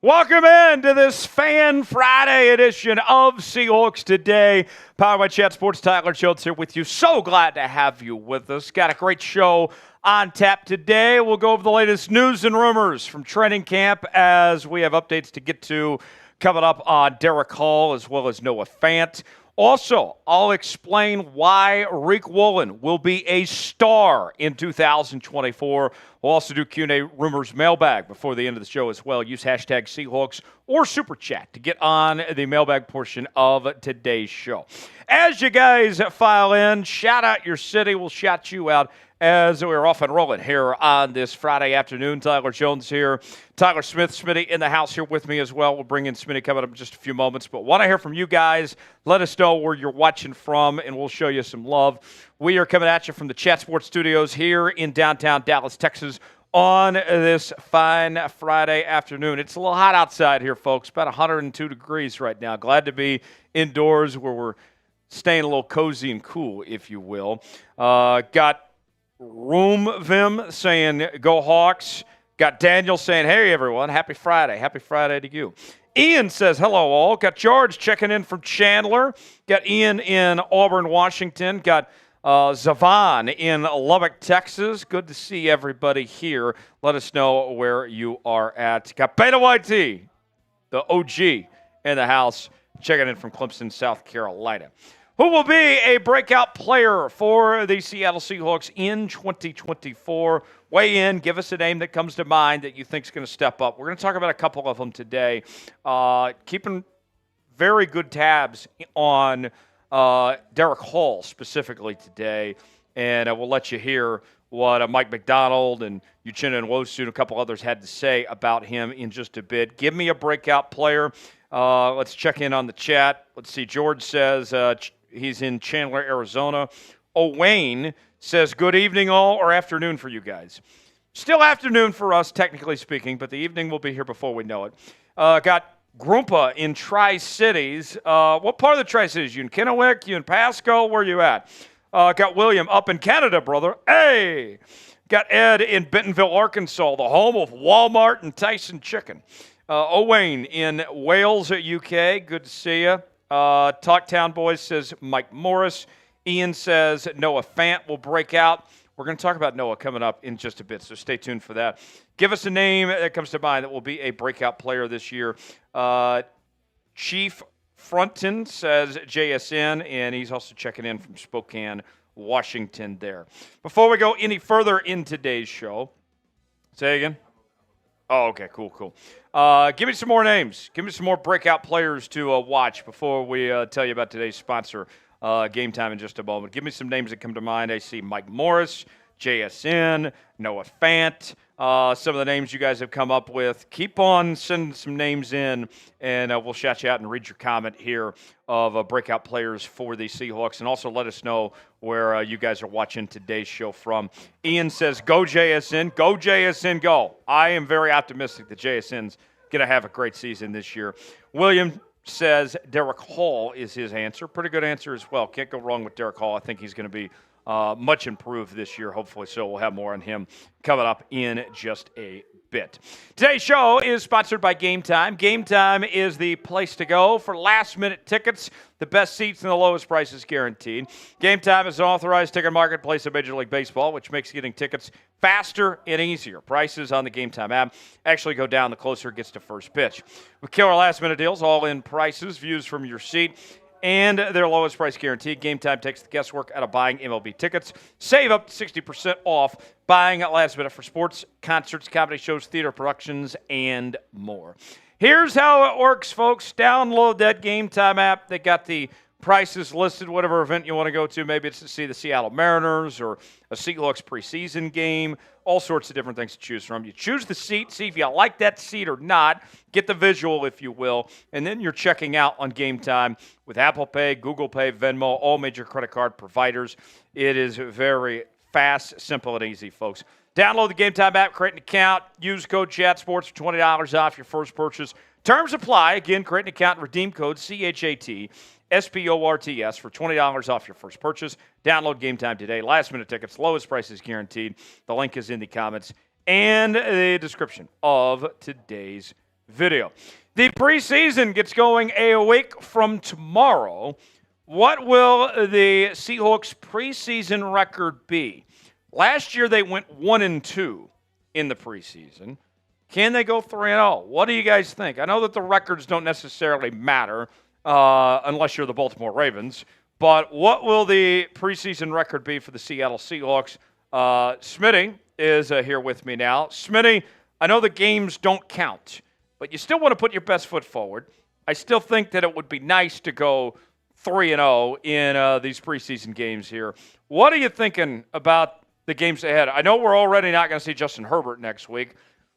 Welcome in to this Fan Friday edition of Seahawks Today. Powered by Chat Sports. Tyler Schultz here with you. So glad to have you with us. Got a great show on tap today. We'll go over the latest news and rumors from training camp as we have updates to get to coming up on Derick Hall as well as Noah Fant. Also, I'll explain why Riq Woolen will be a star in 2024. We'll also do Q&A rumors mailbag before the end of the show as well. Use hashtag Seahawks or Super Chat to get on the mailbag portion of today's show. As you guys file in, shout out your city. We'll shout you out as we're off and rolling here on this Friday afternoon. Tyler Jones here. Tyler Smitty in the house here with me as well. We'll bring in Smitty coming up in just a few moments. But want to hear from you guys. Let us know where you're watching from, and we'll show you some love. We are coming at you from the Chat Sports Studios here in downtown Dallas, Texas, on this fine Friday afternoon. It's a little hot outside here, folks. About 102 degrees right now. Glad to be indoors where we're staying a little cozy and cool, if you will. Got Room Vim saying, go Hawks. Got Daniel saying, hey, everyone, happy Friday. Happy Friday to you. Ian says, hello, all. Got George checking in from Chandler. Got Ian in Auburn, Washington. Got Zavan in Lubbock, Texas. Good to see everybody here. Let us know where you are at. Got Beta YT, the OG, in the house, checking in from Clemson, South Carolina. Who will be a breakout player for the Seattle Seahawks in 2024? Weigh in. Give us a name that comes to mind that you think is going to step up. We're going to talk about a couple of them today. Keeping very good tabs on Derick Hall specifically today. And we'll let you hear what Mike McDonald and Uchenna Nwosu and a couple others had to say about him in just a bit. Give me a breakout player. Let's check in on the chat. Let's see. George says he's in Chandler, Arizona. Wayne says, good evening all, or afternoon for you guys. Still afternoon for us, technically speaking, but the evening will be here before we know it. Got Grumpa in Tri-Cities. What part of the Tri-Cities? You in Kennewick? You in Pasco? Where you at? Got William up in Canada, brother. Hey! Got Ed in Bentonville, Arkansas, the home of Walmart and Tyson Chicken. Owain in Wales, UK. Good to see you. Talktown Boys says Mike Morris. Ian says Noah Fant will break out. We're going to talk about Noah coming up in just a bit, so stay tuned for that. Give us a name that comes to mind that will be a breakout player this year. Chief Fronton says JSN, and he's also checking in from Spokane, Washington there. Before we go any further in today's show, say again? Oh, okay, cool. Give me some more names. Give me some more breakout players to watch before we tell you about today's sponsor, Game Time, in just a moment. Give me some names that come to mind. I see Mike Morris, JSN, Noah Fant, some of the names you guys have come up with. Keep on sending some names in, and we'll shout you out and read your comment here of breakout players for the Seahawks. And also let us know where you guys are watching today's show from. Ian says, go JSN. Go JSN, go. I am very optimistic that JSN's going to have a great season this year. William says Derick Hall is his answer. Pretty good answer as well. Can't go wrong with Derick Hall. I think he's going to be much improved this year, hopefully. So we'll have more on him coming up in just a bit. Today's show is sponsored by Game Time. Game Time is the place to go for last-minute tickets. The best seats and the lowest prices guaranteed. Game Time is an authorized ticket marketplace of Major League Baseball, which makes getting tickets faster and easier. Prices on the Game Time app actually go down the closer it gets to first pitch. We kill our last-minute deals, all-in prices, views from your seat, and their lowest price guaranteed. Game Time takes the guesswork out of buying MLB tickets. Save up to 60% off buying at last minute for sports, concerts, comedy shows, theater productions, and more. Here's how it works, folks. Download that Game Time app. They got the prices listed, whatever event you want to go to. Maybe it's to see the Seattle Mariners or a Seahawks preseason game. All sorts of different things to choose from. You choose the seat, see if you like that seat or not. Get the visual, if you will. And then you're checking out on Game Time with Apple Pay, Google Pay, Venmo, all major credit card providers. It is very fast, simple, and easy, folks. Download the Game Time app, create an account, use code ChatSports for $20 off your first purchase. Terms apply. Again, create an account and redeem code CHATSPORTS for $20 off your first purchase. Download Game Time today. Last minute tickets, lowest prices guaranteed. The link is in the comments and the description of today's video. The preseason gets going a week from tomorrow. What will the Seahawks preseason record be? Last year they went 1-2 in the preseason. Can they go 3-0? What do you guys think? I know that the records don't necessarily matter unless you're the Baltimore Ravens, but what will the preseason record be for the Seattle Seahawks? Smitty is here with me now. Smitty, I know the games don't count, but you still want to put your best foot forward. I still think that it would be nice to go 3-0 in these preseason games here. What are you thinking about the games ahead? I know we're already not going to see Justin Herbert next week.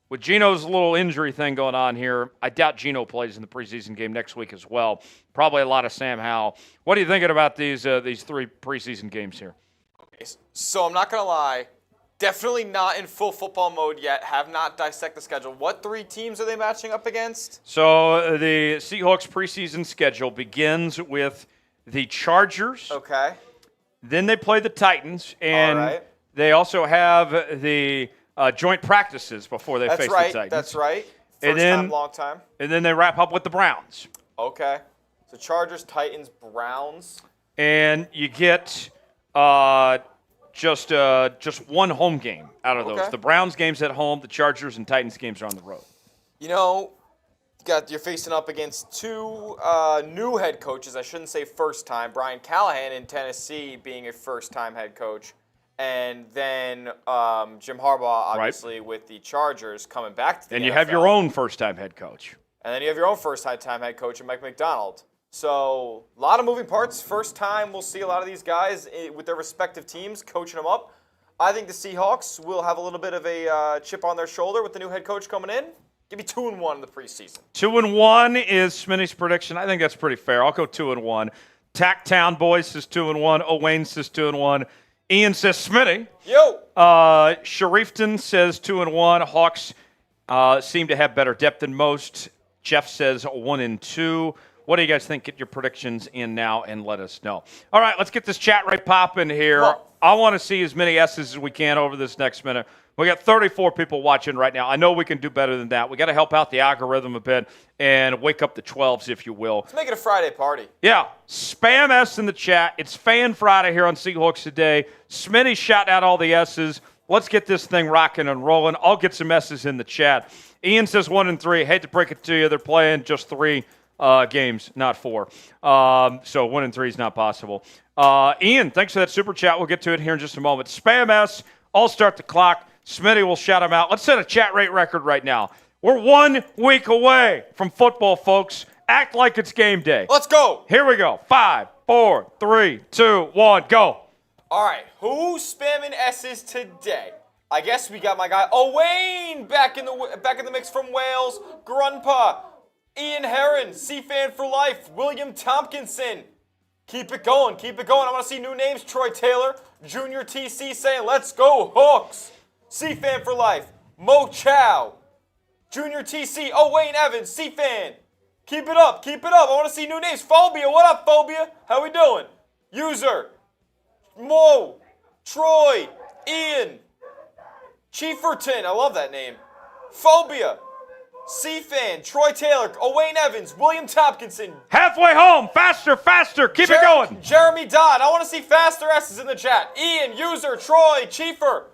With Geno's little injury thing going on here, I doubt Geno plays in the preseason game next week as well. Probably a lot of Sam Howell. What are you thinking about these three preseason games here? Okay, so I'm not going to lie. Definitely not in full football mode yet. Have not dissected the schedule. What three teams are they matching up against? So the Seahawks preseason schedule begins with the Chargers. Okay. Then they play the Titans. And all right. They also have the joint practices before they face the Titans. That's right. First time, long time. And then they wrap up with the Browns. Okay. So Chargers, Titans, Browns. And you get just one home game out of those. The Browns game's at home. The Chargers and Titans games are on the road. You know, you're facing up against two new head coaches. I shouldn't say first time. Brian Callahan in Tennessee being a first-time head coach. And then Jim Harbaugh, obviously, with the Chargers coming back to the NFL. And you have your own first-time head coach. And then you have your own first-time head coach, Mike McDonald. So a lot of moving parts. First time we'll see a lot of these guys with their respective teams coaching them up. I think the Seahawks will have a little bit of a chip on their shoulder with the new head coach coming in. Give me 2-1 in the preseason. 2-1 is Smitty's prediction. I think that's pretty fair. I'll go 2-1. Tacktown Boys says 2-1. Owain says 2-1. Ian says Smitty. Yo. Sharifton says 2-1. Hawks seem to have better depth than most. Jeff says 1-2. What do you guys think? Get your predictions in now and let us know. All right, let's get this chat right popping here. I want to see as many S's as we can over this next minute. We got 34 people watching right now. I know we can do better than that. We got to help out the algorithm a bit and wake up the 12s, if you will. Let's make it a Friday party. Yeah. Spam S in the chat. It's Fan Friday here on Seahawks Today. Smitty shouting out all the S's. Let's get this thing rocking and rolling. I'll get some S's in the chat. Ian says 1-3. Hate to break it to you. They're playing just 3 games, not 4. So 1-3 is not possible. Ian, thanks for that super chat. We'll get to it here in just a moment. Spam S. I'll start the clock. Smitty will shout them out. Let's set a chat rate record right now. We're 1 week away from football, folks. Act like it's game day. Let's go. Here we go. 5, 4, 3, 2, 1, go. All right. Who's spamming S's today? I guess we got my guy Owain back in the mix from Wales. Grunpa, Ian Heron, C-Fan for Life, William Tompkinson. Keep it going. Keep it going. I want to see new names. Troy Taylor, Junior TC saying, let's go Hawks. C-Fan for Life, Mo Chow, Junior TC, Wayne Evans, C-Fan. Keep it up, keep it up. I want to see new names. Phobia, what up, Phobia? How we doing? User, Mo, Troy, Ian, Chieferton, I love that name. Phobia, C-Fan, Troy Taylor, Wayne Evans, William Tompkinson. Halfway home, faster, faster, keep it going. Jeremy Dodd, I want to see faster S's in the chat. Ian, User, Troy, Chiefer.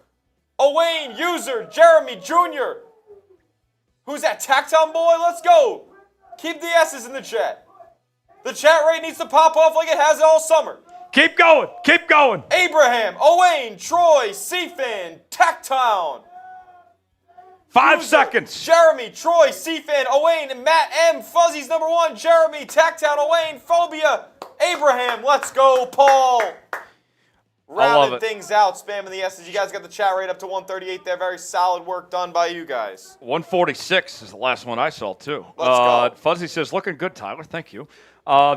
Owain, User, Jeremy, Jr. Who's that? Tacktown Boy? Let's go. Keep the S's in the chat. The chat rate needs to pop off like it has all summer. Keep going. Keep going. Abraham, Owain, Troy, Seafan, Tacktown. 5 seconds. Jeremy, Troy, Seafan, Owain, and Matt M. Fuzzy's number 1. Jeremy, Tacktown, Owain, Phobia, Abraham. Let's go, Paul. Rounding things out, spamming the S's. You guys got the chat rate up to 138 there. Very solid work done by you guys. 146 is the last one I saw, too. Let's go. Fuzzy says, looking good, Tyler. Thank you.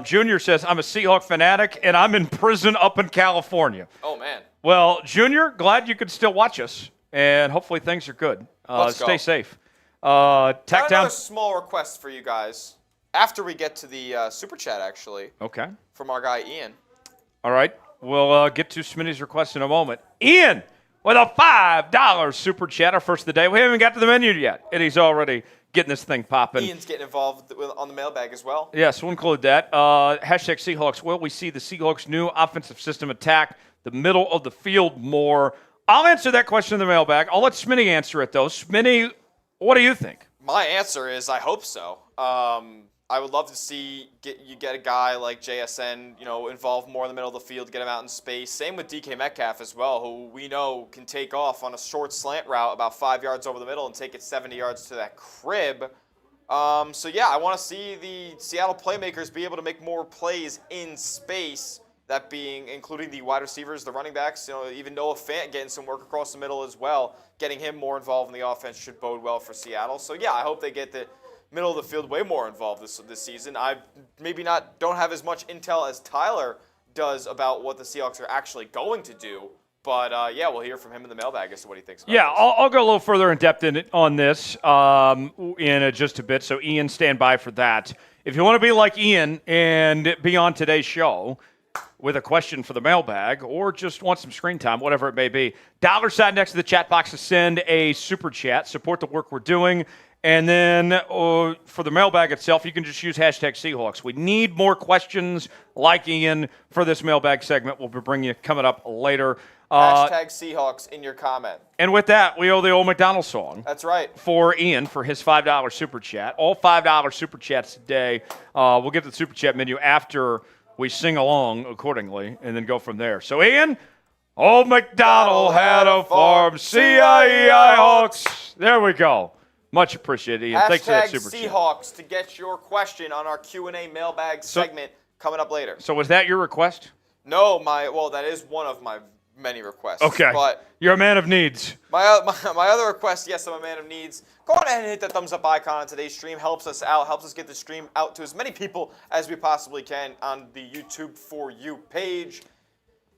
Junior says, I'm a Seahawk fanatic, and I'm in prison up in California. Oh, man. Well, Junior, glad you could still watch us, and hopefully things are good. Stay safe. Another small request for you guys after we get to the super chat, actually. Okay. From our guy, Ian. All right. We'll get to Smitty's request in a moment. Ian with a $5 super chat, our first of the day. We haven't got to the menu yet, and he's already getting this thing popping. Ian's getting involved on the mailbag as well. Yes, we'll include that. Hashtag Seahawks. Will we see the Seahawks' new offensive system attack the middle of the field more? I'll answer that question in the mailbag. I'll let Smitty answer it, though. Smitty, what do you think? My answer is I hope so. I would love to see you get a guy like JSN, involved more in the middle of the field, get him out in space. Same with DK Metcalf as well, who we know can take off on a short slant route about 5 yards over the middle and take it 70 yards to that crib. So yeah, I want to see the Seattle playmakers be able to make more plays in space. That being including the wide receivers, the running backs, even Noah Fant getting some work across the middle as well. Getting him more involved in the offense should bode well for Seattle. So yeah, I hope they get the middle of the field way more involved this season. I don't have as much intel as Tyler does about what the Seahawks are actually going to do. But yeah, we'll hear from him in the mailbag as to what he thinks about this. I'll go a little further in depth on this in just a bit. So Ian, stand by for that. If you want to be like Ian and be on today's show with a question for the mailbag or just want some screen time, whatever it may be, $sign next to the chat box to send a super chat. Support the work we're doing. And then for the mailbag itself, you can just use hashtag Seahawks. We need more questions like Ian for this mailbag segment. We'll be bringing you coming up later. Hashtag Seahawks in your comment. And with that, we owe the old McDonald song. That's right. For Ian for his $5 super chat. All $5 super chats today. We'll get to the super chat menu after we sing along accordingly and then go from there. So, Ian, old McDonald had a farm, C-I-E-I Hawks. There we go. Much appreciated, Ian. Thanks for that super chat. Seahawks to get your question on our Q&A mailbag segment coming up later. So was that your request? No, that is one of my many requests. Okay. But you're a man of needs. My other request, yes, I'm a man of needs. Go on ahead and hit that thumbs up icon on today's stream. Helps us out. Helps us get the stream out to as many people as we possibly can on the YouTube For You page.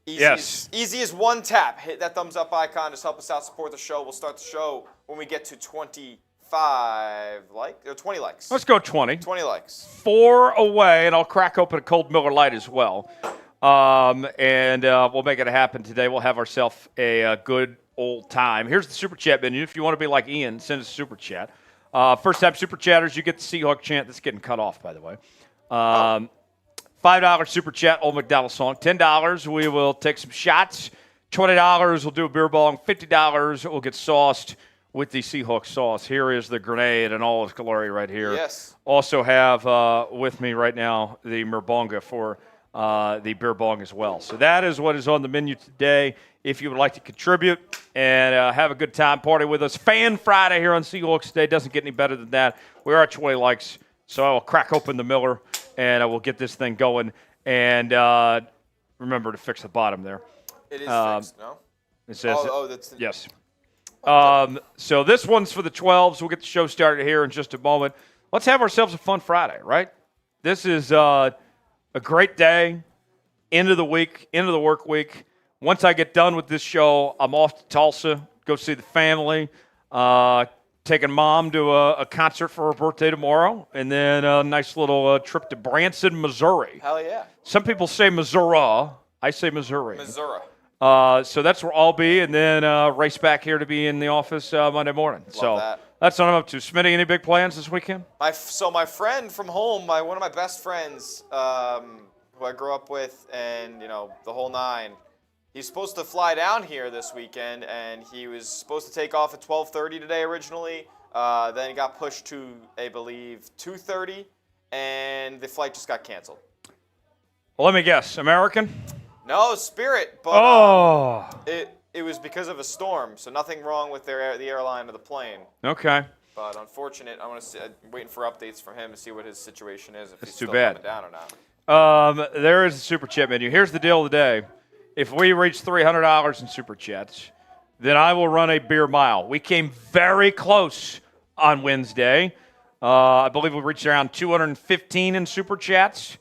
Easy as one tap. Hit that thumbs up icon. Just help us out. Support the show. We'll start the show when we get to 20 likes. Let's go 20. 20 likes. 4 away, and I'll crack open a cold Miller Lite as well. And we'll make it happen today. We'll have ourselves a good old time. Here's the super chat menu. If you want to be like Ian, send us a super chat. First time super chatters, you get the Seahawk chant. That's getting cut off, by the way. $5 super chat, Old McDonald song. $10, we will take some shots. $20, we'll do a beer bong. $50, we'll get sauced with the Seahawks sauce. Here is the grenade and all its glory right here. Yes. Also have with me right now the Merbonga for the beer bong as well. So that is what is on the menu today. If you would like to contribute and have a good time, party with us. Fan Friday here on Seahawks Today. Doesn't get any better than that. We are at 20 likes, so I will crack open the Miller and I will get this thing going. And remember to fix the bottom there. It is fixed, no? It says that's yes. So this one's for the 12s. We'll get the show started here in just a moment. Let's have ourselves a fun Friday, right? This is a great day, end of the week, end of the work week. Once I get done with this show, I'm off to Tulsa, go see the family, taking Mom to a concert for her birthday tomorrow, and then a nice little trip to Branson, Missouri. Hell yeah. Some people say Missouri. I say Missouri. Missouri. So that's where I'll be, and then race back here to be in the office Monday morning. That's what I'm up to. Smitty, any big plans this weekend? My friend from home, one of my best friends, who I grew up with, and the whole nine, he's supposed to fly down here this weekend, and he was supposed to take off at 12:30 today originally. Then it got pushed to, I believe, 2:30, and the flight just got canceled. Well, let me guess. American? No, Spirit, but it was because of a storm, so nothing wrong with the airline or the plane. Okay. But unfortunate, I'm waiting for updates from him to see what his situation is, if he's too still bad. coming down or not. There is a super chat menu. Here's the deal of the day. If we reach $300 in super chats, then I will run a beer mile. We came very close on Wednesday. I believe we reached around 215 in super chats.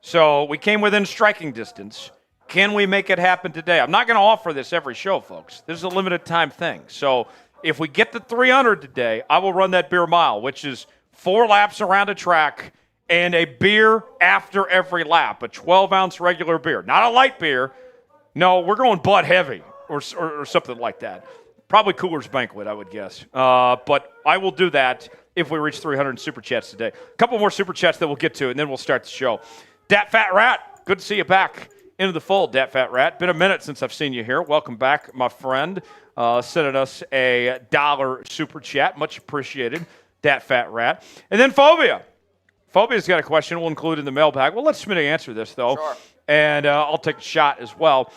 So we came within striking distance. Can we make it happen today? I'm not going to offer this every show, folks. This is a limited time thing. So if we get to 300 today, I will run that beer mile, which is 4 laps around a track and a beer after every lap, a 12-ounce regular beer. Not a light beer. No, we're going Bud Heavy or something like that. Probably Coors Banquet, I would guess. But I will do that if we reach 300 super chats today. A couple more super chats that we'll get to, and then we'll start the show. Dat Fat Rat, good to see you back into the fold, Dat Fat Rat. Been a minute since I've seen you here. Welcome back, my friend. Sending us a $1 super chat. Much appreciated, Dat Fat Rat. And then Phobia. Phobia's got a question we'll include in the mailbag. We'll let Smitty answer this, though. Sure. And I'll take a shot as well.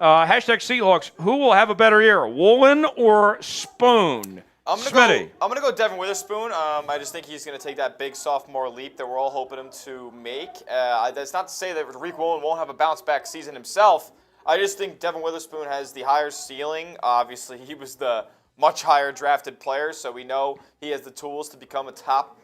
Hashtag Seahawks, who will have a better year, Woolen or Spoon? I'm gonna go Devin Witherspoon. I just think he's gonna take that big sophomore leap that we're all hoping him to make. That's not to say that Riq Woolen won't have a bounce back season himself. I just think Devin Witherspoon has the higher ceiling. Obviously, he was the much higher drafted player, so we know he has the tools to become a top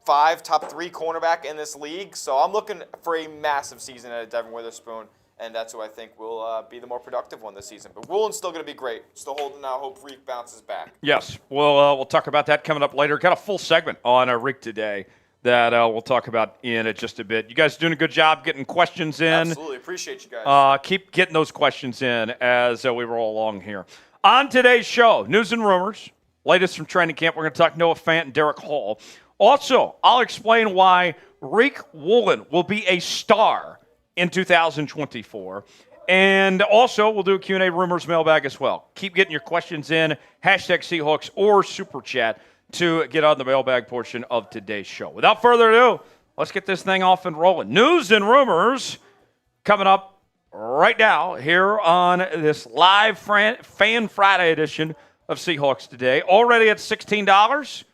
5, top 3 cornerback in this league. So I'm looking for a massive season out of Devin Witherspoon, and that's who I think will be the more productive one this season. But Woolen's still going to be great. Still holding out hope Riq bounces back. Yes, we'll talk about that coming up later. Got a full segment on Riq today that we'll talk about in just a bit. You guys doing a good job getting questions in. Absolutely. Appreciate you guys. Keep getting those questions in as we roll along here. On today's show, news and rumors, latest from training camp. We're going to talk Noah Fant and Derick Hall. Also, I'll explain why Riq Woolen will be a star in 2024. And also, we'll do a Q&A rumors mailbag as well. Keep getting your questions in, hashtag Seahawks or Super Chat to get on the mailbag portion of today's show. Without further ado, let's get this thing off and rolling. News and rumors coming up right now here on this live Fan Friday edition of Seahawks Today. Already at $16.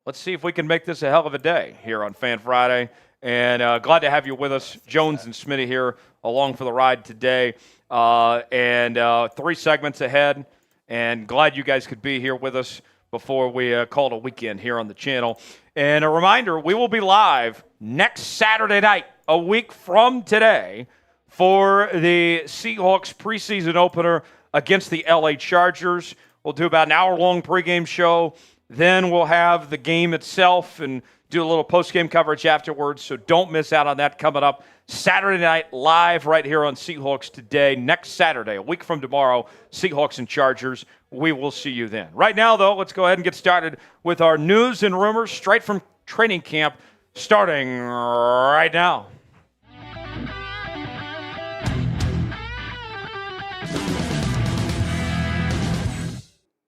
Let's see if we can make this a hell of a day here on Fan Friday. And glad to have you with us, Jones and Smitty here along for the ride today. And 3 segments ahead. And glad you guys could be here with us before we call it a weekend here on the channel. And a reminder, we will be live next Saturday night, a week from today, for the Seahawks preseason opener against the LA Chargers. We'll do about an hour-long pregame show. Then we'll have the game itself and do a little post-game coverage afterwards, so don't miss out on that coming up Saturday night live right here on Seahawks Today. Next Saturday, a week from tomorrow, Seahawks and Chargers. We will see you then. Right now, though, let's go ahead and get started with our news and rumors straight from training camp, starting right now.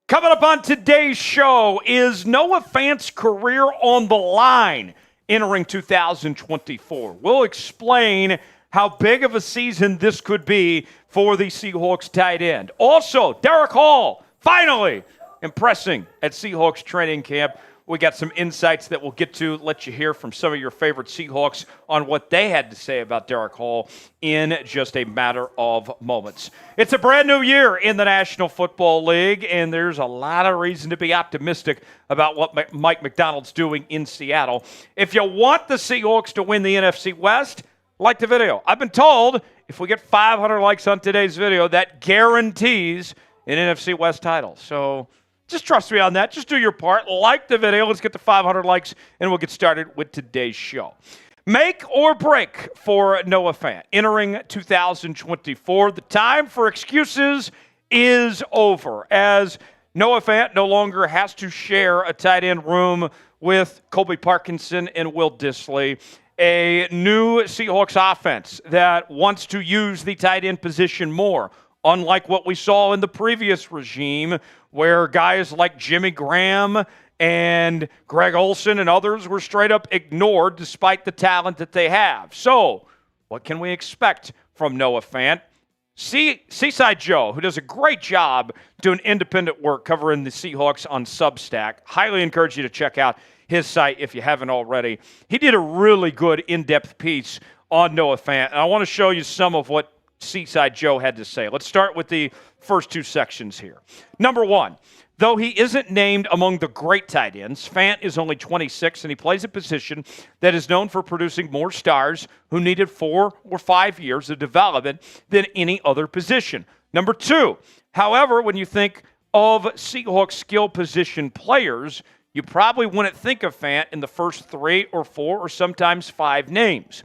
Coming up on today's show, is Noah Fant's career on the line entering 2024? We'll explain how big of a season this could be for the Seahawks tight end. Also, Derick Hall, finally impressing at Seahawks training camp. We got some insights that we'll get to, let you hear from some of your favorite Seahawks on what they had to say about Derick Hall in just a matter of moments. It's a brand new year in the National Football League, and there's a lot of reason to be optimistic about what Mike Macdonald's doing in Seattle. If you want the Seahawks to win the NFC West, like the video. I've been told if we get 500 likes on today's video, that guarantees an NFC West title. So just trust me on that. Just do your part. Like the video. Let's get to 500 likes, and we'll get started with today's show. Make or break for Noah Fant. Entering 2024, the time for excuses is over, as Noah Fant no longer has to share a tight end room with Colby Parkinson and Will Dissly. A new Seahawks offense that wants to use the tight end position more, unlike what we saw in the previous regime, where guys like Jimmy Graham and Greg Olsen and others were straight up ignored despite the talent that they have. So, what can we expect from Noah Fant? Seaside Joe, who does a great job doing independent work covering the Seahawks on Substack. Highly encourage you to check out his site if you haven't already. He did a really good in-depth piece on Noah Fant, and I want to show you some of what Seaside Joe had to say. Let's start with the first 2 sections here. Number 1, though he isn't named among the great tight ends, Fant is only 26, and he plays a position that is known for producing more stars who needed 4 or 5 years of development than any other position. Number 2, however, when you think of Seahawks skill position players, you probably wouldn't think of Fant in the first 3 or 4 or sometimes 5 names.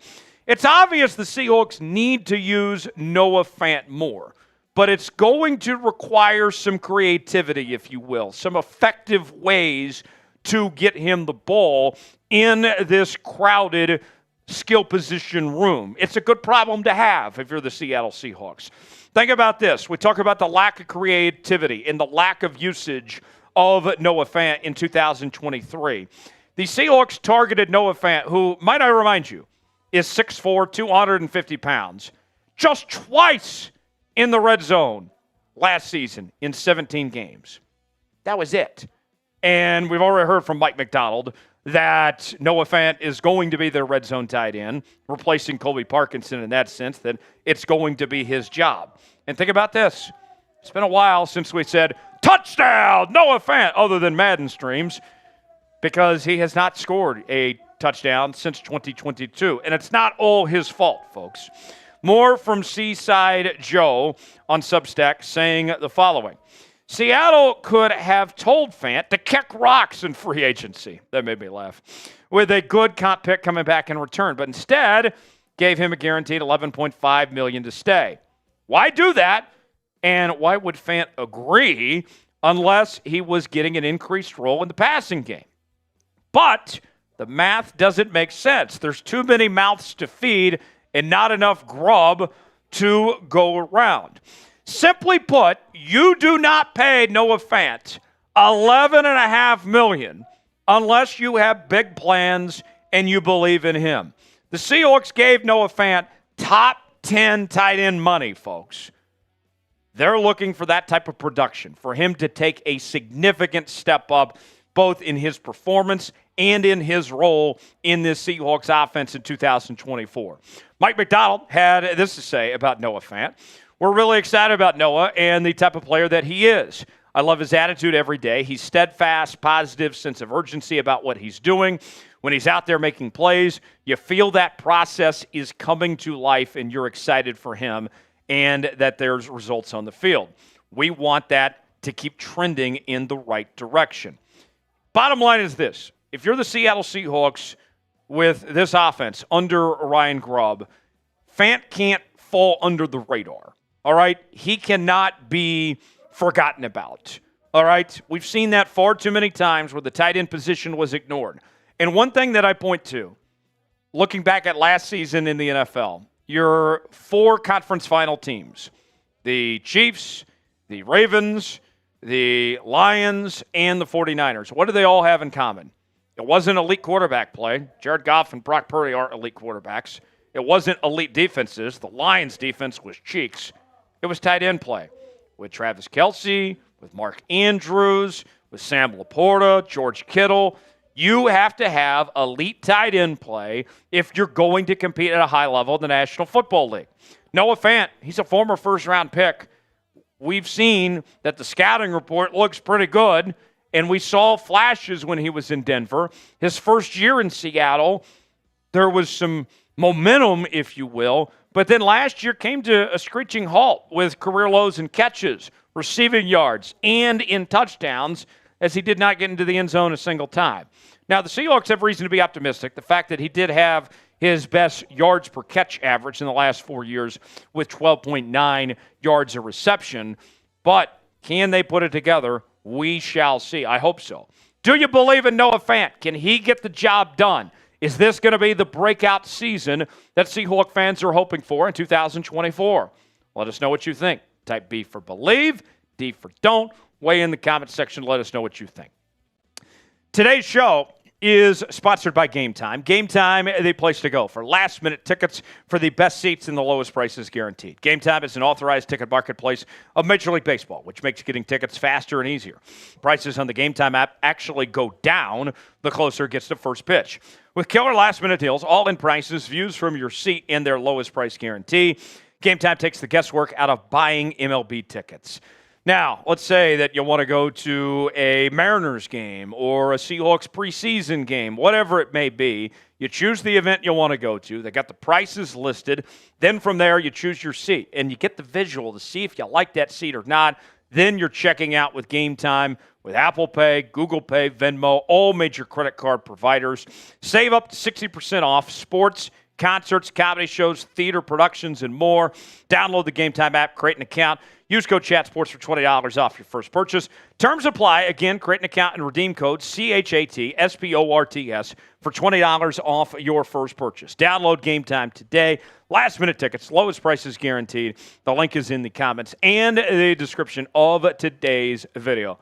It's obvious the Seahawks need to use Noah Fant more, but it's going to require some creativity, if you will, some effective ways to get him the ball in this crowded skill position room. It's a good problem to have if you're the Seattle Seahawks. Think about this. We talk about the lack of creativity and the lack of usage of Noah Fant in 2023. The Seahawks targeted Noah Fant, who, might I remind you, is 6'4", 250 pounds, just twice in the red zone last season in 17 games. That was it. And we've already heard from Mike McDonald that Noah Fant is going to be their red zone tight end, replacing Colby Parkinson in that sense, that it's going to be his job. And think about this. It's been a while since we said, touchdown, Noah Fant, other than Madden streams, because he has not scored a touchdown since 2022. And it's not all his fault, folks. More from Seaside Joe on Substack saying the following. Seattle could have told Fant to kick rocks in free agency. That made me laugh. With a good comp pick coming back in return, but instead gave him a guaranteed $11.5 million to stay. Why do that? And why would Fant agree unless he was getting an increased role in the passing game? But the math doesn't make sense. There's too many mouths to feed and not enough grub to go around. Simply put, you do not pay Noah Fant $11.5 million unless you have big plans and you believe in him. The Seahawks gave Noah Fant top 10 tight end money, folks. They're looking for that type of production, for him to take a significant step up, both in his performance and in his role in this Seahawks offense in 2024. Mike McDonald had this to say about Noah Fant. We're really excited about Noah and the type of player that he is. I love his attitude every day. He's steadfast, positive sense of urgency about what he's doing. When he's out there making plays, you feel that process is coming to life and you're excited for him and that there's results on the field. We want that to keep trending in the right direction. Bottom line is this. If you're the Seattle Seahawks with this offense under Ryan Grubb, Fant can't fall under the radar. All right? He cannot be forgotten about. All right? We've seen that far too many times where the tight end position was ignored. And one thing that I point to, looking back at last season in the NFL, your 4 conference final teams, the Chiefs, the Ravens, the Lions, and the 49ers, what do they all have in common? It wasn't elite quarterback play. Jared Goff and Brock Purdy aren't elite quarterbacks. It wasn't elite defenses. The Lions' defense was cheeks. It was tight end play with Travis Kelce, with Mark Andrews, with Sam Laporta, George Kittle. You have to have elite tight end play if you're going to compete at a high level in the National Football League. Noah Fant, he's a former first-round pick. We've seen that the scouting report looks pretty good, and we saw flashes when he was in Denver. His first year in Seattle, there was some momentum, if you will, but then last year came to a screeching halt with career lows in catches, receiving yards, and in touchdowns, as he did not get into the end zone a single time. Now, the Seahawks have reason to be optimistic. The fact that he did have his best yards per catch average in the last 4 years with 12.9 yards a reception. But can they put it together? We shall see. I hope so. Do you believe in Noah Fant? Can he get the job done? Is this going to be the breakout season that Seahawk fans are hoping for in 2024? Let us know what you think. Type B for believe, D for don't. Weigh in the comment section. Let us know what you think. Today's show is sponsored by Game Time. Game Time, the place to go for last-minute tickets for the best seats and the lowest prices guaranteed. Game Time is an authorized ticket marketplace of Major League Baseball, which makes getting tickets faster and easier. Prices on the Game Time app actually go down the closer it gets to first pitch. With killer last-minute deals, all-in prices, views from your seat, and their lowest price guarantee, Game Time takes the guesswork out of buying MLB tickets. Now, let's say that you want to go to a Mariners game or a Seahawks preseason game, whatever it may be. You choose the event you want to go to. They got the prices listed. Then from there, you choose your seat, and you get the visual to see if you like that seat or not. Then you're checking out with Game Time with Apple Pay, Google Pay, Venmo, all major credit card providers. Save up to 60% off sports, concerts, comedy shows, theater productions, and more. Download the Game Time app, create an account. Use code ChatSports for $20 off your first purchase. Terms apply. Again, create an account and redeem code CHATSPORTS for $20 off your first purchase. Download Game Time today. Last-minute tickets, lowest prices guaranteed. The link is in the comments and the description of today's video.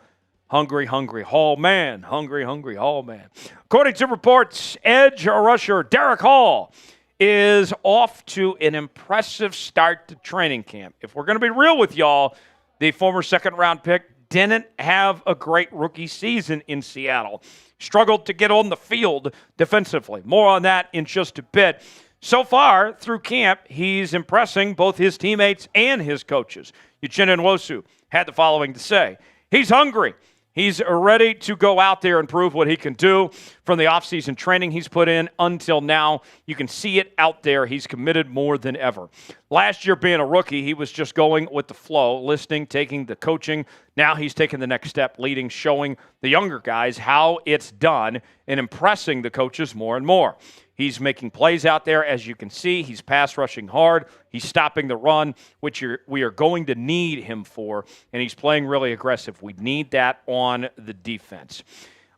Hungry Hall man. Hungry Hall man. According to reports, edge rusher Derick Hall is off to an impressive start to training camp. If we're going to be real with y'all, the former second-round pick didn't have a great rookie season in Seattle. Struggled to get on the field defensively. More on that in just a bit. So far, through camp, he's impressing both his teammates and his coaches. Uchenna Nwosu had the following to say. He's hungry. He's ready to go out there and prove what he can do. From the offseason training he's put in until now, you can see it out there. He's committed more than ever. Last year, being a rookie, he was just going with the flow, listening, taking the coaching. Now he's taking the next step, leading, showing the younger guys how it's done, and impressing the coaches more and more. He's making plays out there, as you can see. He's pass rushing hard. He's stopping the run, which we are going to need him for, and he's playing really aggressive. We need that on the defense.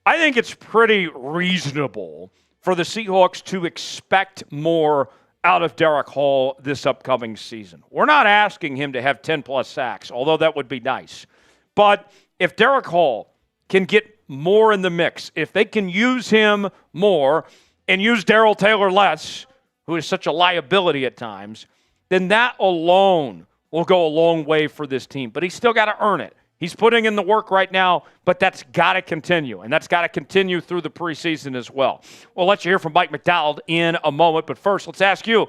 I think it's pretty reasonable for the Seahawks to expect more out of Derick Hall this upcoming season. We're not asking him to have 10-plus sacks, although that would be nice. But if Derick Hall can get more in the mix, if they can use him more and use Darrell Taylor less, who is such a liability at times, then that alone will go a long way for this team. But he's still got to earn it. He's putting in the work right now, but that's got to continue, and that's got to continue through the preseason as well. We'll let you hear from Mike Macdonald in a moment, but first, let's ask you,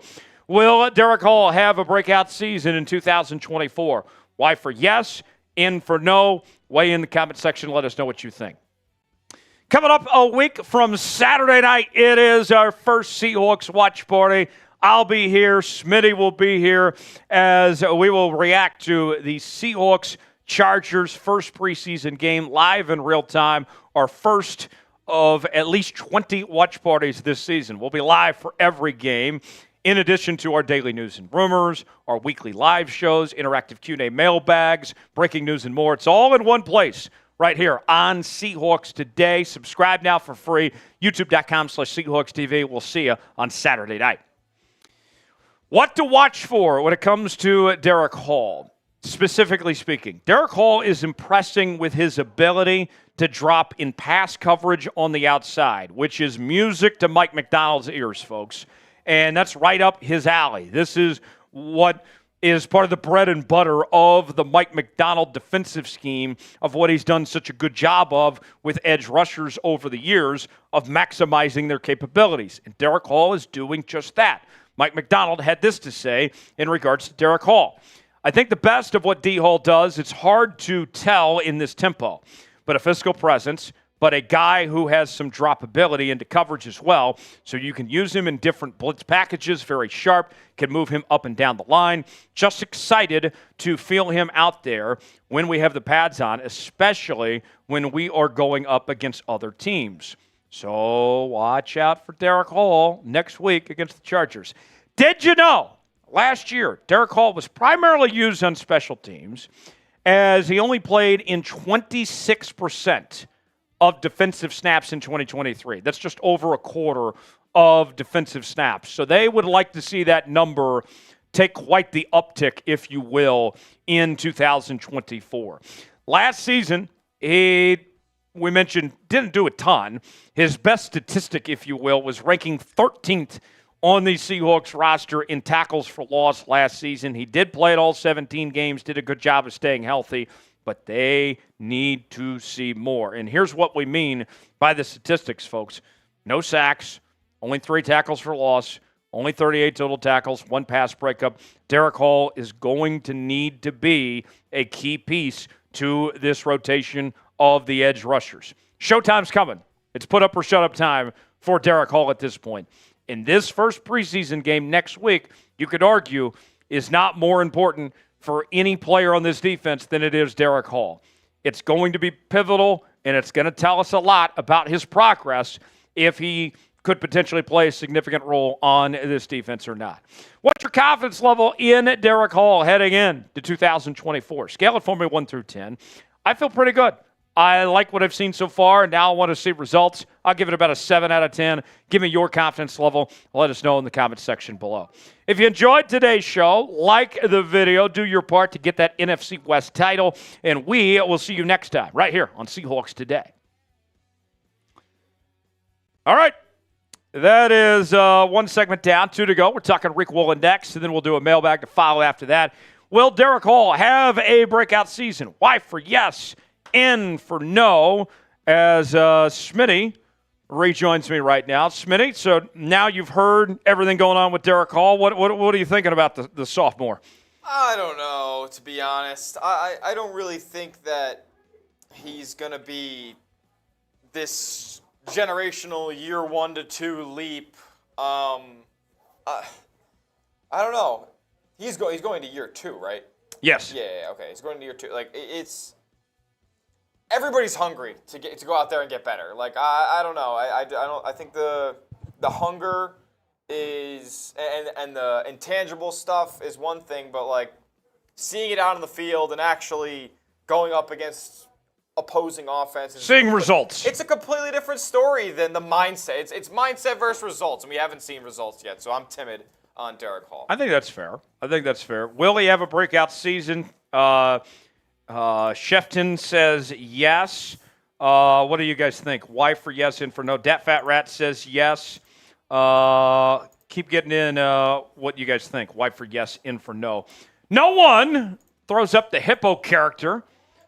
will Derick Hall have a breakout season in 2024? Why for yes, in for no? Weigh in the comment section. Let us know what you think. Coming up a week from Saturday night, it is our first Seahawks watch party. I'll be here. Smitty will be here as we will react to the Seahawks Chargers first preseason game live in real time. Our first of at least 20 watch parties this season. We'll be live for every game. In addition to our daily news and rumors, our weekly live shows, interactive Q&A mailbags, breaking news and more. It's all in one place. Right here on Seahawks Today. Subscribe now for free. YouTube.com/SeahawksTV. We'll see you on Saturday night. What to watch for when it comes to Derick Hall, specifically speaking. Derick Hall is impressing with his ability to drop in pass coverage on the outside, which is music to Mike Macdonald's ears, folks. And that's right up his alley. This is what is part of the bread and butter of the Mike Macdonald defensive scheme of what he's done such a good job of with edge rushers over the years of maximizing their capabilities. And Derick Hall is doing just that. Mike Macdonald had this to say in regards to Derick Hall. I think the best of what D. Hall does, it's hard to tell in this tempo, but a physical presence, but a guy who has some droppability into coverage as well, so you can use him in different blitz packages, very sharp, can move him up and down the line. Just excited to feel him out there when we have the pads on, especially when we are going up against other teams. So watch out for Derick Hall next week against the Chargers. Did you know, last year, Derick Hall was primarily used on special teams as he only played in 26% of defensive snaps in 2023. That's just over a quarter of defensive snaps. So they would like to see that number take quite the uptick, if you will, in 2024. Last season, we mentioned, didn't do a ton. His best statistic, if you will, was ranking 13th on the Seahawks roster in tackles for loss last season. He did play at all 17 games, did a good job of staying healthy, but they need to see more. And here's what we mean by the statistics, folks. No sacks, only 3 tackles for loss, only 38 total tackles, 1 pass breakup. Derick Hall is going to need to be a key piece to this rotation of the edge rushers. Showtime's coming. It's put up or shut up time for Derick Hall at this point. In this first preseason game next week, you could argue is not more important for any player on this defense than it is Derick Hall. It's going to be pivotal, and it's going to tell us a lot about his progress if he could potentially play a significant role on this defense or not. What's your confidence level in Derick Hall heading in to 2024? Scale it for me 1 through 10. I feel pretty good. I like what I've seen so far. Now I want to see results. I'll give it about a 7 out of 10. Give me your confidence level. Let us know in the comments section below. If you enjoyed today's show, like the video, do your part to get that NFC West title, and we will see you next time right here on Seahawks Today. All right. That is one segment down, 2 to go. We're talking Riq Woolen next, and then we'll do a mailbag to follow after that. Will Derick Hall have a breakout season? Y for yes, N for no, as Smitty rejoins me right now. Smitty, so now you've heard everything going on with Derick Hall. What are you thinking about the sophomore? I don't know, to be honest. I don't really think that he's going to be this generational year 1 to 2 leap. I don't know. He's going to year 2, right? Yes. Yeah, okay. He's going to year 2. Like, it's everybody's hungry to go out there and get better. Like, I don't know. I think the hunger is and the intangible stuff is one thing, but like seeing it out on the field and actually going up against opposing offenses, seeing results. It's a completely different story than the mindset. It's mindset versus results, and we haven't seen results yet. So I'm timid on Derick Hall. I think that's fair. Will he have a breakout season? Shefton says yes. What do you guys think? Y for yes, and for no. Dat Fat Rat says yes. Keep getting in what you guys think. Y for yes, in for no. No one throws up the hippo character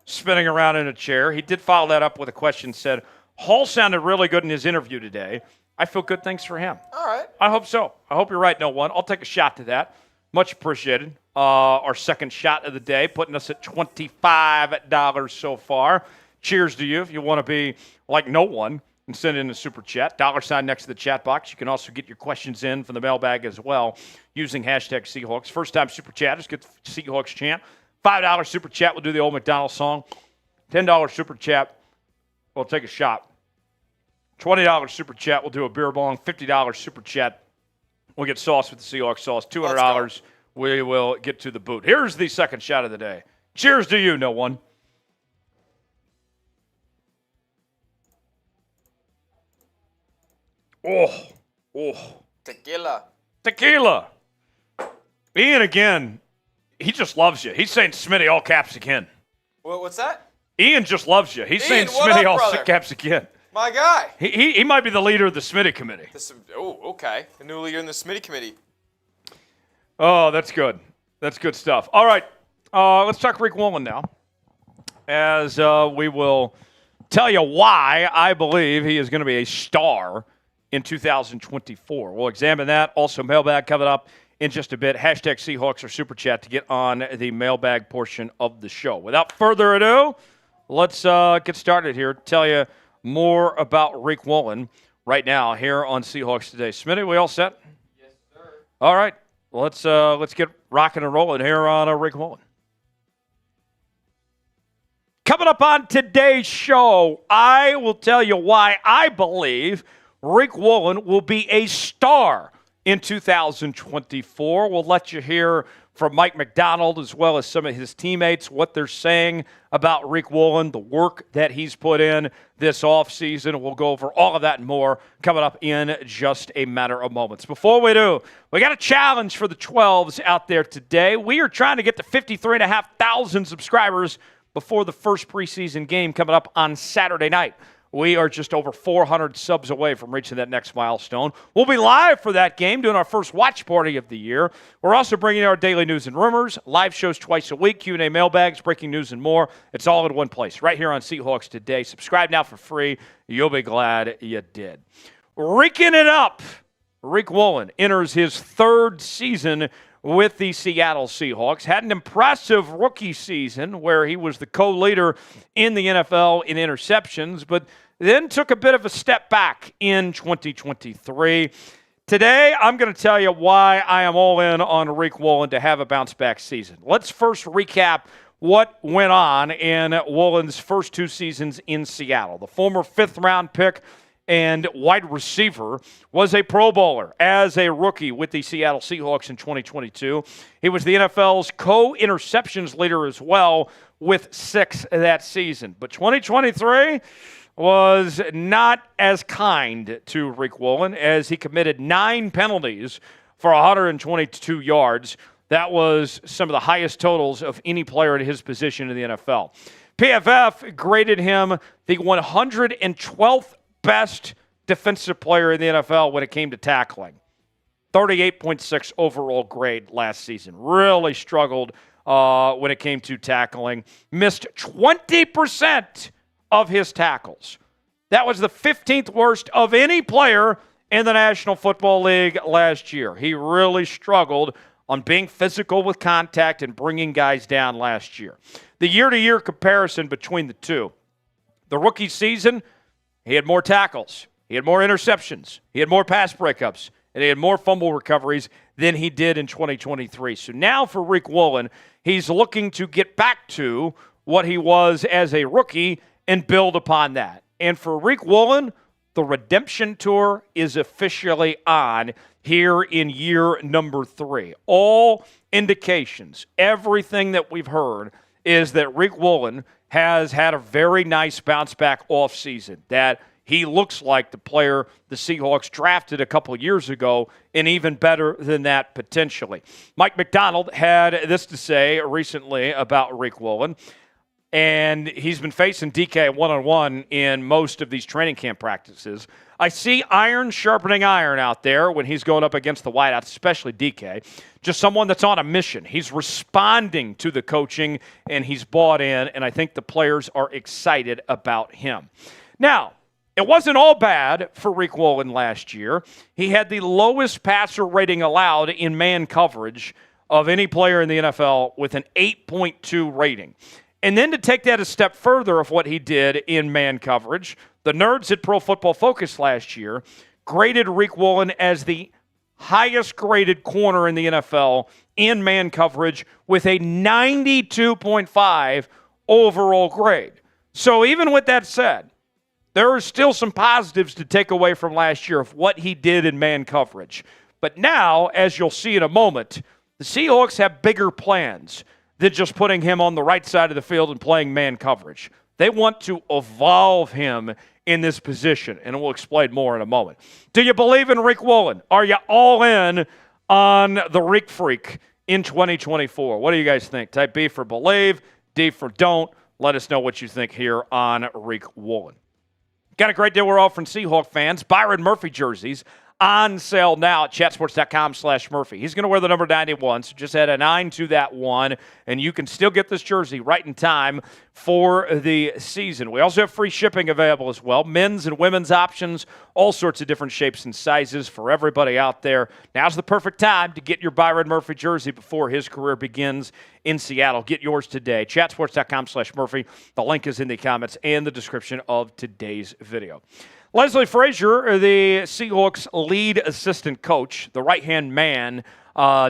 spinning around in a chair. He did follow that up with a question, said, Hall sounded really good in his interview today. I feel good, thanks for him. All right. I hope so. I hope you're right, no one. I'll take a shot to that. Much appreciated. Our second shot of the day, putting us at $25 so far. Cheers to you if you want to be like no one and send in a super chat. $sign next to the chat box. You can also get your questions in from the mailbag as well using hashtag Seahawks. First time super chatters get the Seahawks chant. $5 super chat, we'll do the old McDonald's song. $10 super chat, we'll take a shot. $20 super chat, we'll do a beer bong. $50 super chat, we'll get sauce with the Seahawks sauce. $200, we will get to the boot. Here's the second shot of the day. Cheers to you, no one. Oh. Tequila. Ian again. He just loves you. He's saying Smitty all caps again. What's that? Ian just loves you. He's Ian, saying Smitty all brother? caps again. My guy. He might be the leader of the Smitty committee. Okay. The new leader in the Smitty committee. Oh, that's good. That's good stuff. All right. Let's talk Riq Woolen now, as we will tell you why I believe he is going to be a star in 2024. We'll examine that. Also, mailbag coming up in just a bit. Hashtag Seahawks or Super Chat to get on the mailbag portion of the show. Without further ado, let's get started here. Tell you more about Riq Woolen right now here on Seahawks Today. Smitty, we all set? Yes, sir. All right. Let's get rocking and rolling here on Riq Woolen. Coming up on today's show, I will tell you why I believe Riq Woolen will be a star in 2024. We'll let you hear from Mike McDonald as well as some of his teammates, what they're saying about Riq Woolen, the work that he's put in this offseason. We'll go over all of that and more coming up in just a matter of moments. Before we do, we got a challenge for the 12s out there today. We are trying to get to 53,500 subscribers before the first preseason game coming up on Saturday night. We are just over 400 subs away from reaching that next milestone. We'll be live for that game, doing our first watch party of the year. We're also bringing our daily news and rumors, live shows twice a week, Q&A mailbags, breaking news, and more. It's all in one place, right here on Seahawks Today. Subscribe now for free. You'll be glad you did. Riqing it up. Riq Woolen enters his third season with the Seattle Seahawks. Had an impressive rookie season where he was the co-leader in the NFL in interceptions, but then took a bit of a step back in 2023. Today, I'm going to tell you why I am all in on Riq Woolen to have a bounce-back season. Let's first recap what went on in Woolen's first two seasons in Seattle. The former fifth-round pick and wide receiver, was a Pro Bowler as a rookie with the Seattle Seahawks in 2022. He was the NFL's co-interceptions leader as well with 6 that season. But 2023 was not as kind to Riq Woolen as he committed 9 penalties for 122 yards. That was some of the highest totals of any player at his position in the NFL. PFF graded him the 112th best defensive player in the NFL when it came to tackling. 38.6 overall grade last season. Really struggled when it came to tackling. Missed 20% of his tackles. That was the 15th worst of any player in the National Football League last year. He really struggled on being physical with contact and bringing guys down last year. The year-to-year comparison between the two. The rookie season, he had more tackles, he had more interceptions, he had more pass breakups, and he had more fumble recoveries than he did in 2023. So now for Riq Woolen, he's looking to get back to what he was as a rookie and build upon that. And for Riq Woolen, the redemption tour is officially on here in year number 3. All indications, everything that we've heard is that Riq Woolen has had a very nice bounce-back offseason, that he looks like the player the Seahawks drafted a couple years ago, and even better than that potentially. Mike Macdonald had this to say recently about Riq Woolen, and he's been facing DK one-on-one in most of these training camp practices. I see iron sharpening iron out there when he's going up against the wideouts, especially DK. Just someone that's on a mission. He's responding to the coaching, and he's bought in, and I think the players are excited about him. Now, it wasn't all bad for Riq Woolen last year. He had the lowest passer rating allowed in man coverage of any player in the NFL with an 8.2 rating. And then to take that a step further of what he did in man coverage, the nerds at Pro Football Focus last year graded Riq Woolen as the highest graded corner in the NFL in man coverage with a 92.5 overall grade. So even with that said, there are still some positives to take away from last year of what he did in man coverage. But now, as you'll see in a moment, the Seahawks have bigger plans than just putting him on the right side of the field and playing man coverage. They want to evolve him in this position, and we'll explain more in a moment. Do you believe in Riq Woolen? Are you all in on the Riq Freak in 2024? What do you guys think? Type B for believe, D for don't. Let us know what you think here on Riq Woolen. Got a great deal we're offering Seahawk fans. Byron Murphy jerseys on sale now at chatsports.com/Murphy. He's going to wear the number 91, so just add a 9 to that 1, and you can still get this jersey right in time for the season. We also have free shipping available as well. Men's and women's options, all sorts of different shapes and sizes for everybody out there. Now's the perfect time to get your Byron Murphy jersey before his career begins in Seattle. Get yours today. Chatsports.com/Murphy. The link is in the comments and the description of today's video. Leslie Frazier, the Seahawks lead assistant coach, the right-hand man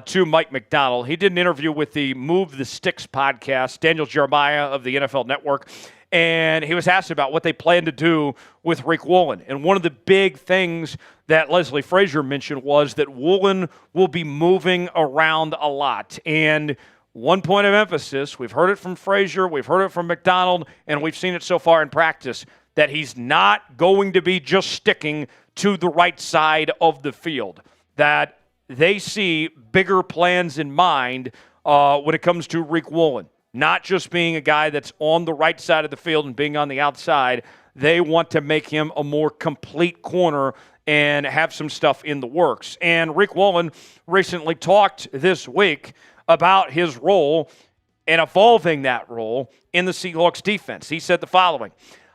to Mike Macdonald. He did an interview with the Move the Sticks podcast, Daniel Jeremiah of the NFL Network, and he was asked about what they plan to do with Riq Woolen. And one of the big things that Leslie Frazier mentioned was that Woolen will be moving around a lot. And one point of emphasis, we've heard it from Frazier, we've heard it from Macdonald, and we've seen it so far in practice, that he's not going to be just sticking to the right side of the field, that they see bigger plans in mind when it comes to Riq Woolen, not just being a guy that's on the right side of the field and being on the outside. They want to make him a more complete corner and have some stuff in the works. And Riq Woolen recently talked this week about his role and evolving that role in the Seahawks defense. He said the following: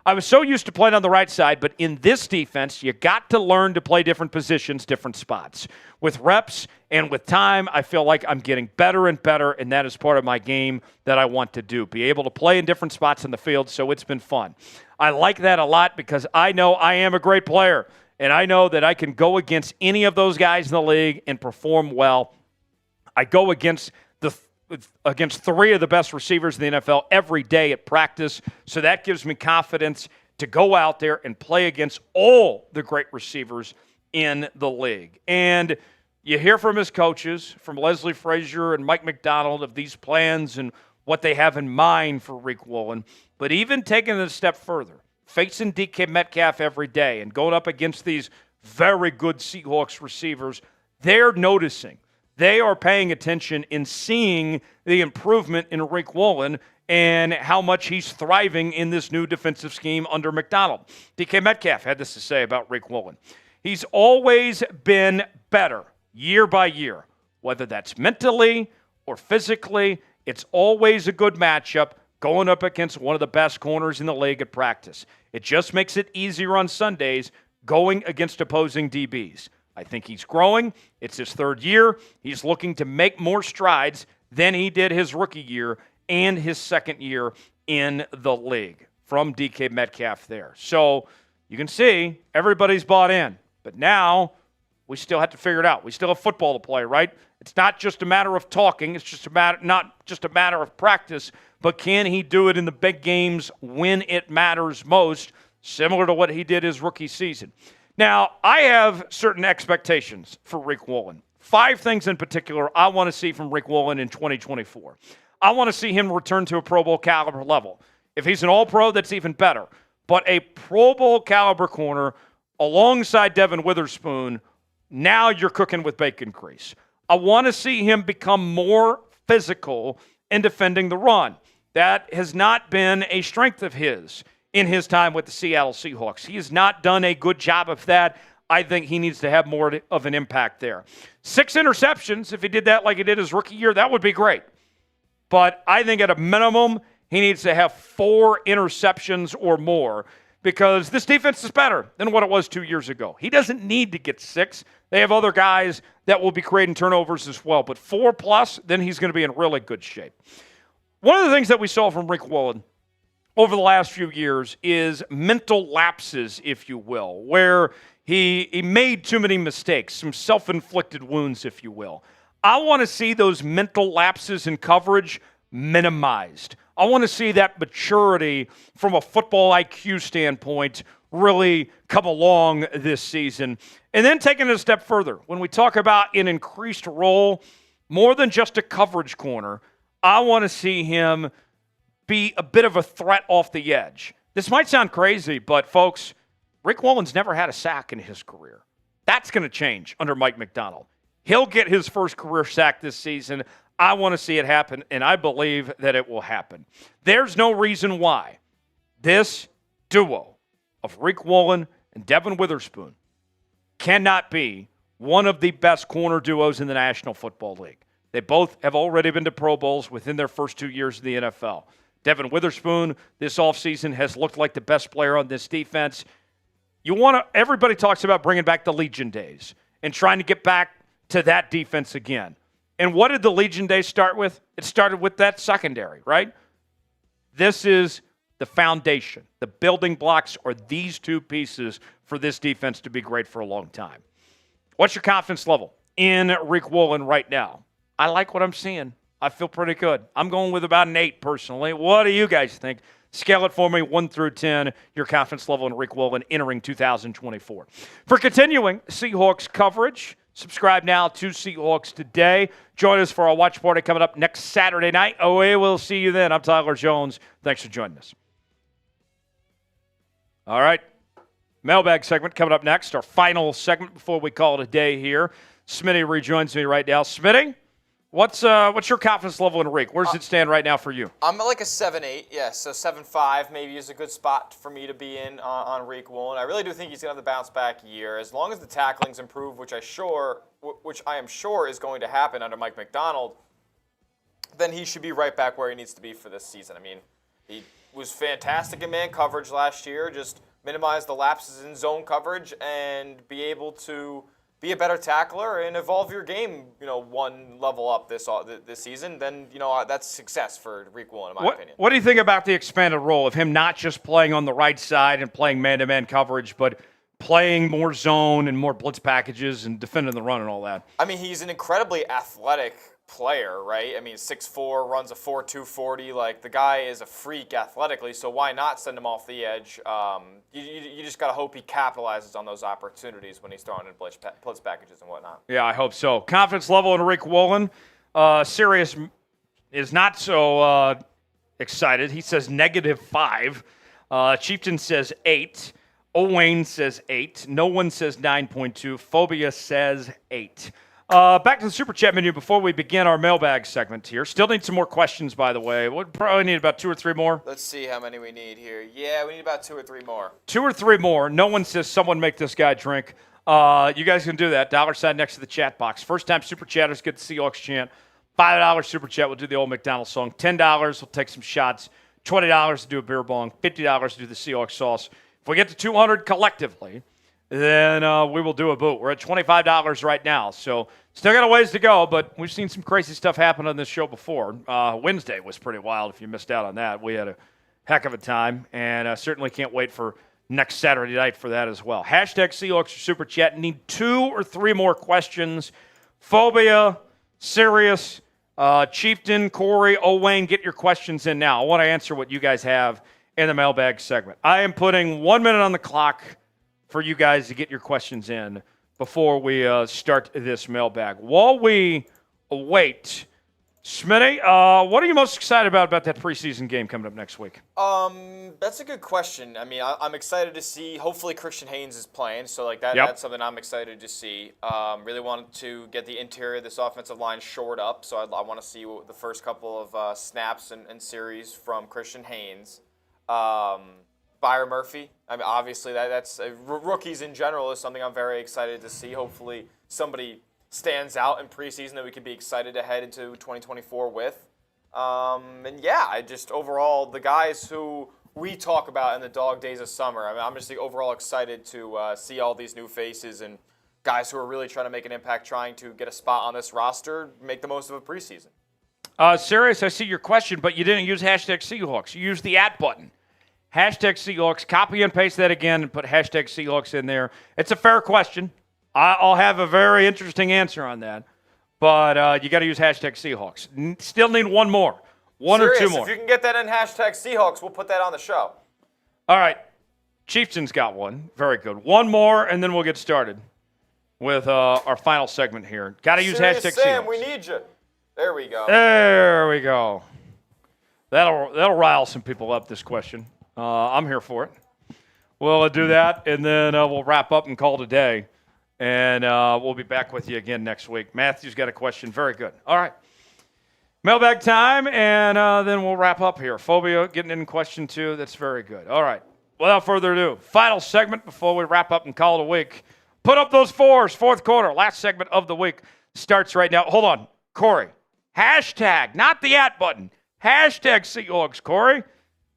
I was so used to playing on the right side, but in this defense, you got to learn to play different positions, different spots. With reps and with time, I feel like I'm getting better and better, and that is part of my game that I want to do, be able to play in different spots in the field, so it's been fun. I like that a lot because I know I am a great player, and I know that I can go against any of those guys in the league and perform well. I go against 3 of the best receivers in the NFL every day at practice, so that gives me confidence to go out there and play against all the great receivers in the league. And you hear from his coaches, from Leslie Frazier and Mike McDonald, of these plans and what they have in mind for Riq Woolen. But even taking it a step further, facing DK Metcalf every day and going up against these very good Seahawks receivers, they're noticing. They are paying attention and seeing the improvement in Riq Woolen and how much he's thriving in this new defensive scheme under McDonald. DK Metcalf had this to say about Riq Woolen. He's always been better year by year, whether that's mentally or physically. It's always a good matchup going up against one of the best corners in the league at practice. It just makes it easier on Sundays going against opposing DBs. I think he's growing. It's his third year. He's looking to make more strides than he did his rookie year and his second year in the league from DK Metcalf there. So you can see everybody's bought in. But now we still have to figure it out. We still have football to play, right? It's not just a matter of talking. It's just not just a matter of practice. But can he do it in the big games when it matters most, similar to what he did his rookie season? Now, I have certain expectations for Riq Woolen. 5 things in particular I want to see from Riq Woolen in 2024. I want to see him return to a Pro Bowl caliber level. If he's an All-Pro, that's even better. But a Pro Bowl caliber corner alongside Devin Witherspoon, now you're cooking with bacon grease. I want to see him become more physical in defending the run. That has not been a strength of his in his time with the Seattle Seahawks. He has not done a good job of that. I think he needs to have more of an impact there. 6 interceptions, if he did that like he did his rookie year, that would be great. But I think at a minimum, he needs to have 4 interceptions or more, because this defense is better than what it was 2 years ago. He doesn't need to get 6. They have other guys that will be creating turnovers as well. But 4+, then he's going to be in really good shape. One of the things that we saw from Riq Woolen over the last few years is mental lapses, if you will, where he made too many mistakes, some self-inflicted wounds, if you will. I want to see those mental lapses in coverage minimized. I want to see that maturity from a football IQ standpoint really come along this season. And then taking it a step further, when we talk about an increased role, more than just a coverage corner, I want to see him be a bit of a threat off the edge. This might sound crazy, but folks, Riq Woolen's never had a sack in his career. That's going to change under Mike McDonald. He'll get his first career sack this season. I want to see it happen, and I believe that it will happen. There's no reason why this duo of Riq Woolen and Devin Witherspoon cannot be one of the best corner duos in the National Football League. They both have already been to Pro Bowls within their first 2 years in the NFL. Devin Witherspoon this offseason has looked like the best player on this defense. Everybody talks about bringing back the Legion days and trying to get back to that defense again. And what did the Legion days start with? It started with that secondary, right? This is the foundation. The building blocks are these 2 pieces for this defense to be great for a long time. What's your confidence level in Riq Woolen right now? I like what I'm seeing. I feel pretty good. I'm going with about an 8 personally. What do you guys think? Scale it for me, 1 through 10, your confidence level in Riq Woolen entering 2024. For continuing Seahawks coverage, subscribe now to Seahawks Today. Join us for our watch party coming up next Saturday night. We will see you then. I'm Tyler Jones. Thanks for joining us. All right. Mailbag segment coming up next, our final segment before we call it a day here. Smitty rejoins me right now. Smitty, what's your confidence level in Riq? Where does it stand right now for you? I'm at like a 7-8, yes. So 7-5 maybe is a good spot for me to be in on Riq Woolen. I really do think he's going to have the bounce back year. As long as the tacklings improve, which I am sure is going to happen under Mike McDonald, then he should be right back where he needs to be for this season. I mean, he was fantastic in man coverage last year, just minimize the lapses in zone coverage and be able to be a better tackler and evolve your game, 1 level up this season, then, that's success for Riq Woolen, in my opinion. What do you think about the expanded role of him not just playing on the right side and playing man-to-man coverage, but playing more zone and more blitz packages and defending the run and all that? I mean, he's an incredibly athletic player, right? I mean, 6'4", runs a 4.2 40. Like, the guy is a freak athletically, so why not send him off the edge? You just got to hope he capitalizes on those opportunities when he's throwing in blitz packages and whatnot. Yeah, I hope so. Confidence level in Riq Woolen. Sirius is not so excited. He says -5. Chieftain says 8. Owain says 8. No one says 9.2. Phobia says 8. Back to the Super Chat menu before we begin our mailbag segment here. Still need some more questions, by the way. We'll probably need about 2 or 3 more. Let's see how many we need here. Yeah, we need about 2 or 3 more. 2 or 3 more. No one says someone make this guy drink. You guys can do that. $sign next to the chat box. First time Super Chatters get the Seahawks chant. $5 Super Chat, we'll do the old McDonald's song. $10, we'll take some shots. $20 to do a beer bong. $50 to do the Seahawks sauce. If we get to 200 collectively, then we will do a boot. We're at $25 right now, so still got a ways to go, but we've seen some crazy stuff happen on this show before. Wednesday was pretty wild if you missed out on that. We had a heck of a time, and certainly can't wait for next Saturday night for that as well. #Seahawks Super Chat. Need 2 or 3 more questions. Phobia, Sirius, Chieftain, Corey, Owain, get your questions in now. I want to answer what you guys have in the mailbag segment. I am putting 1 minute on the clock for you guys to get your questions in before we start this mailbag. While we await, Smitty, what are you most excited about that preseason game coming up next week? That's a good question. I mean, I'm excited to see. Hopefully, Christian Haynes is playing, so like that. Yep. That's something I'm excited to see. Really wanted to get the interior of this offensive line shored up, so I want to see the first couple of snaps and series from Christian Haynes. Byron Murphy. I mean, obviously that's rookies in general is something I'm very excited to see. Hopefully, somebody stands out in preseason that we could be excited to head into 2024 with. And yeah, I just overall, the guys who we talk about in the dog days of summer, I mean, I'm just overall excited to see all these new faces and guys who are really trying to make an impact, trying to get a spot on this roster, make the most of a preseason. Sirius, I see your question, but you didn't use #Seahawks. You used the @ button. #Seahawks. Copy and paste that again and put #Seahawks in there. It's a fair question. I'll have a very interesting answer on that. But you got to use #Seahawks. Still need 1 more. One Serious, or 2 more. If you can get that in #Seahawks, we'll put that on the show. All right. Chieftain's got one. Very good. 1 more, and then we'll get started with our final segment here. Got to use Serious #Seahawks. Sam, we need you. There we go. There we go. That'll rile some people up, this question. I'm here for it. We'll do that, and then we'll wrap up and call it a day. And we'll be back with you again next week. Matthew's got a question. Very good. All right. Mailbag time, and then we'll wrap up here. Phobia getting in question 2. That's very good. All right. Without further ado, final segment before we wrap up and call it a week. Put up those 4s, fourth quarter. Last segment of the week starts right now. Hold on. Corey. Hashtag, not the @ button. #Seahawks, Corey.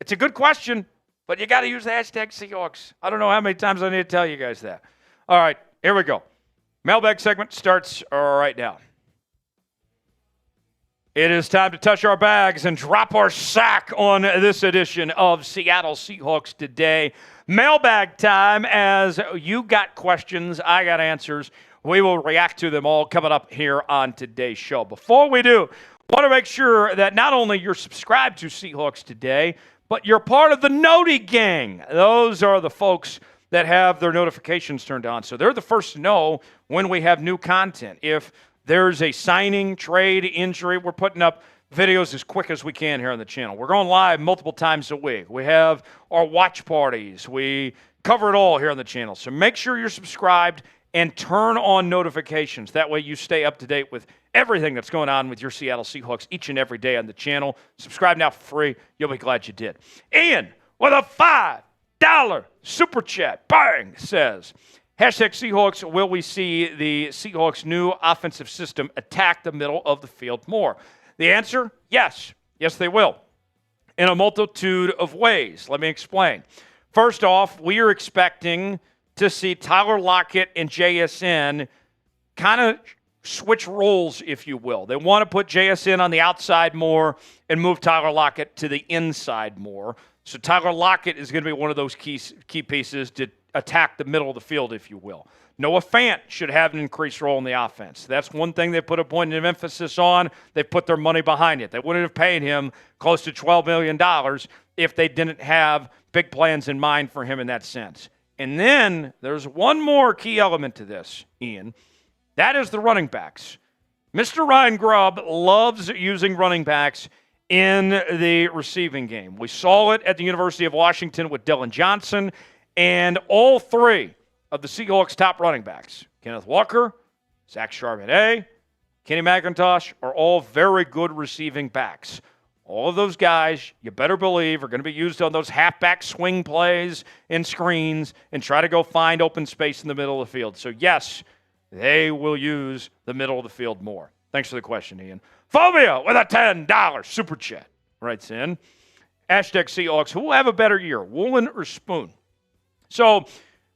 It's a good question, but you got to use the #Seahawks. I don't know how many times I need to tell you guys that. All right. Here we go. Mailbag segment starts right now. It is time to touch our bags and drop our sack on this edition of Seattle Seahawks Today. Mailbag time. As you got questions, I got answers. We will react to them all coming up here on today's show. Before we do, I want to make sure that not only you're subscribed to Seahawks Today, but you're part of the NOTI gang. Those are the folks that have their notifications turned on. So they're the first to know when we have new content. If there's a signing, trade, injury, we're putting up videos as quick as we can here on the channel. We're going live multiple times a week. We have our watch parties. We cover it all here on the channel. So make sure you're subscribed and turn on notifications. That way you stay up to date with everything that's going on with your Seattle Seahawks each and every day on the channel. Subscribe now for free. You'll be glad you did. Ian with a $5 Super Chat. Bang, says, #Seahawks, will we see the Seahawks' new offensive system attack the middle of the field more? The answer, yes. Yes, they will. In a multitude of ways. Let me explain. First off, we are expecting to see Tyler Lockett and JSN kind of switch roles, if you will. They want to put JSN on the outside more and move Tyler Lockett to the inside more. So Tyler Lockett is going to be one of those key pieces to attack the middle of the field, if you will. Noah Fant should have an increased role in the offense. That's one thing they put a point of emphasis on. They put their money behind it. They wouldn't have paid him close to $12 million if they didn't have big plans in mind for him in that sense. And then there's one more key element to this, Ian. That is the running backs. Mr. Ryan Grubb loves using running backs in the receiving game. We saw it at the University of Washington with Dylan Johnson, and all three of the Seahawks' top running backs, Kenneth Walker, Zach Charbonnet, Kenny McIntosh, are all very good receiving backs. All of those guys, you better believe, are going to be used on those halfback swing plays and screens and try to go find open space in the middle of the field. So, yes, they will use the middle of the field more. Thanks for the question, Ian. Phobia with a $10 super chat writes in. Hashtag Seahawks, who will have a better year, Woolen or Spoon? So,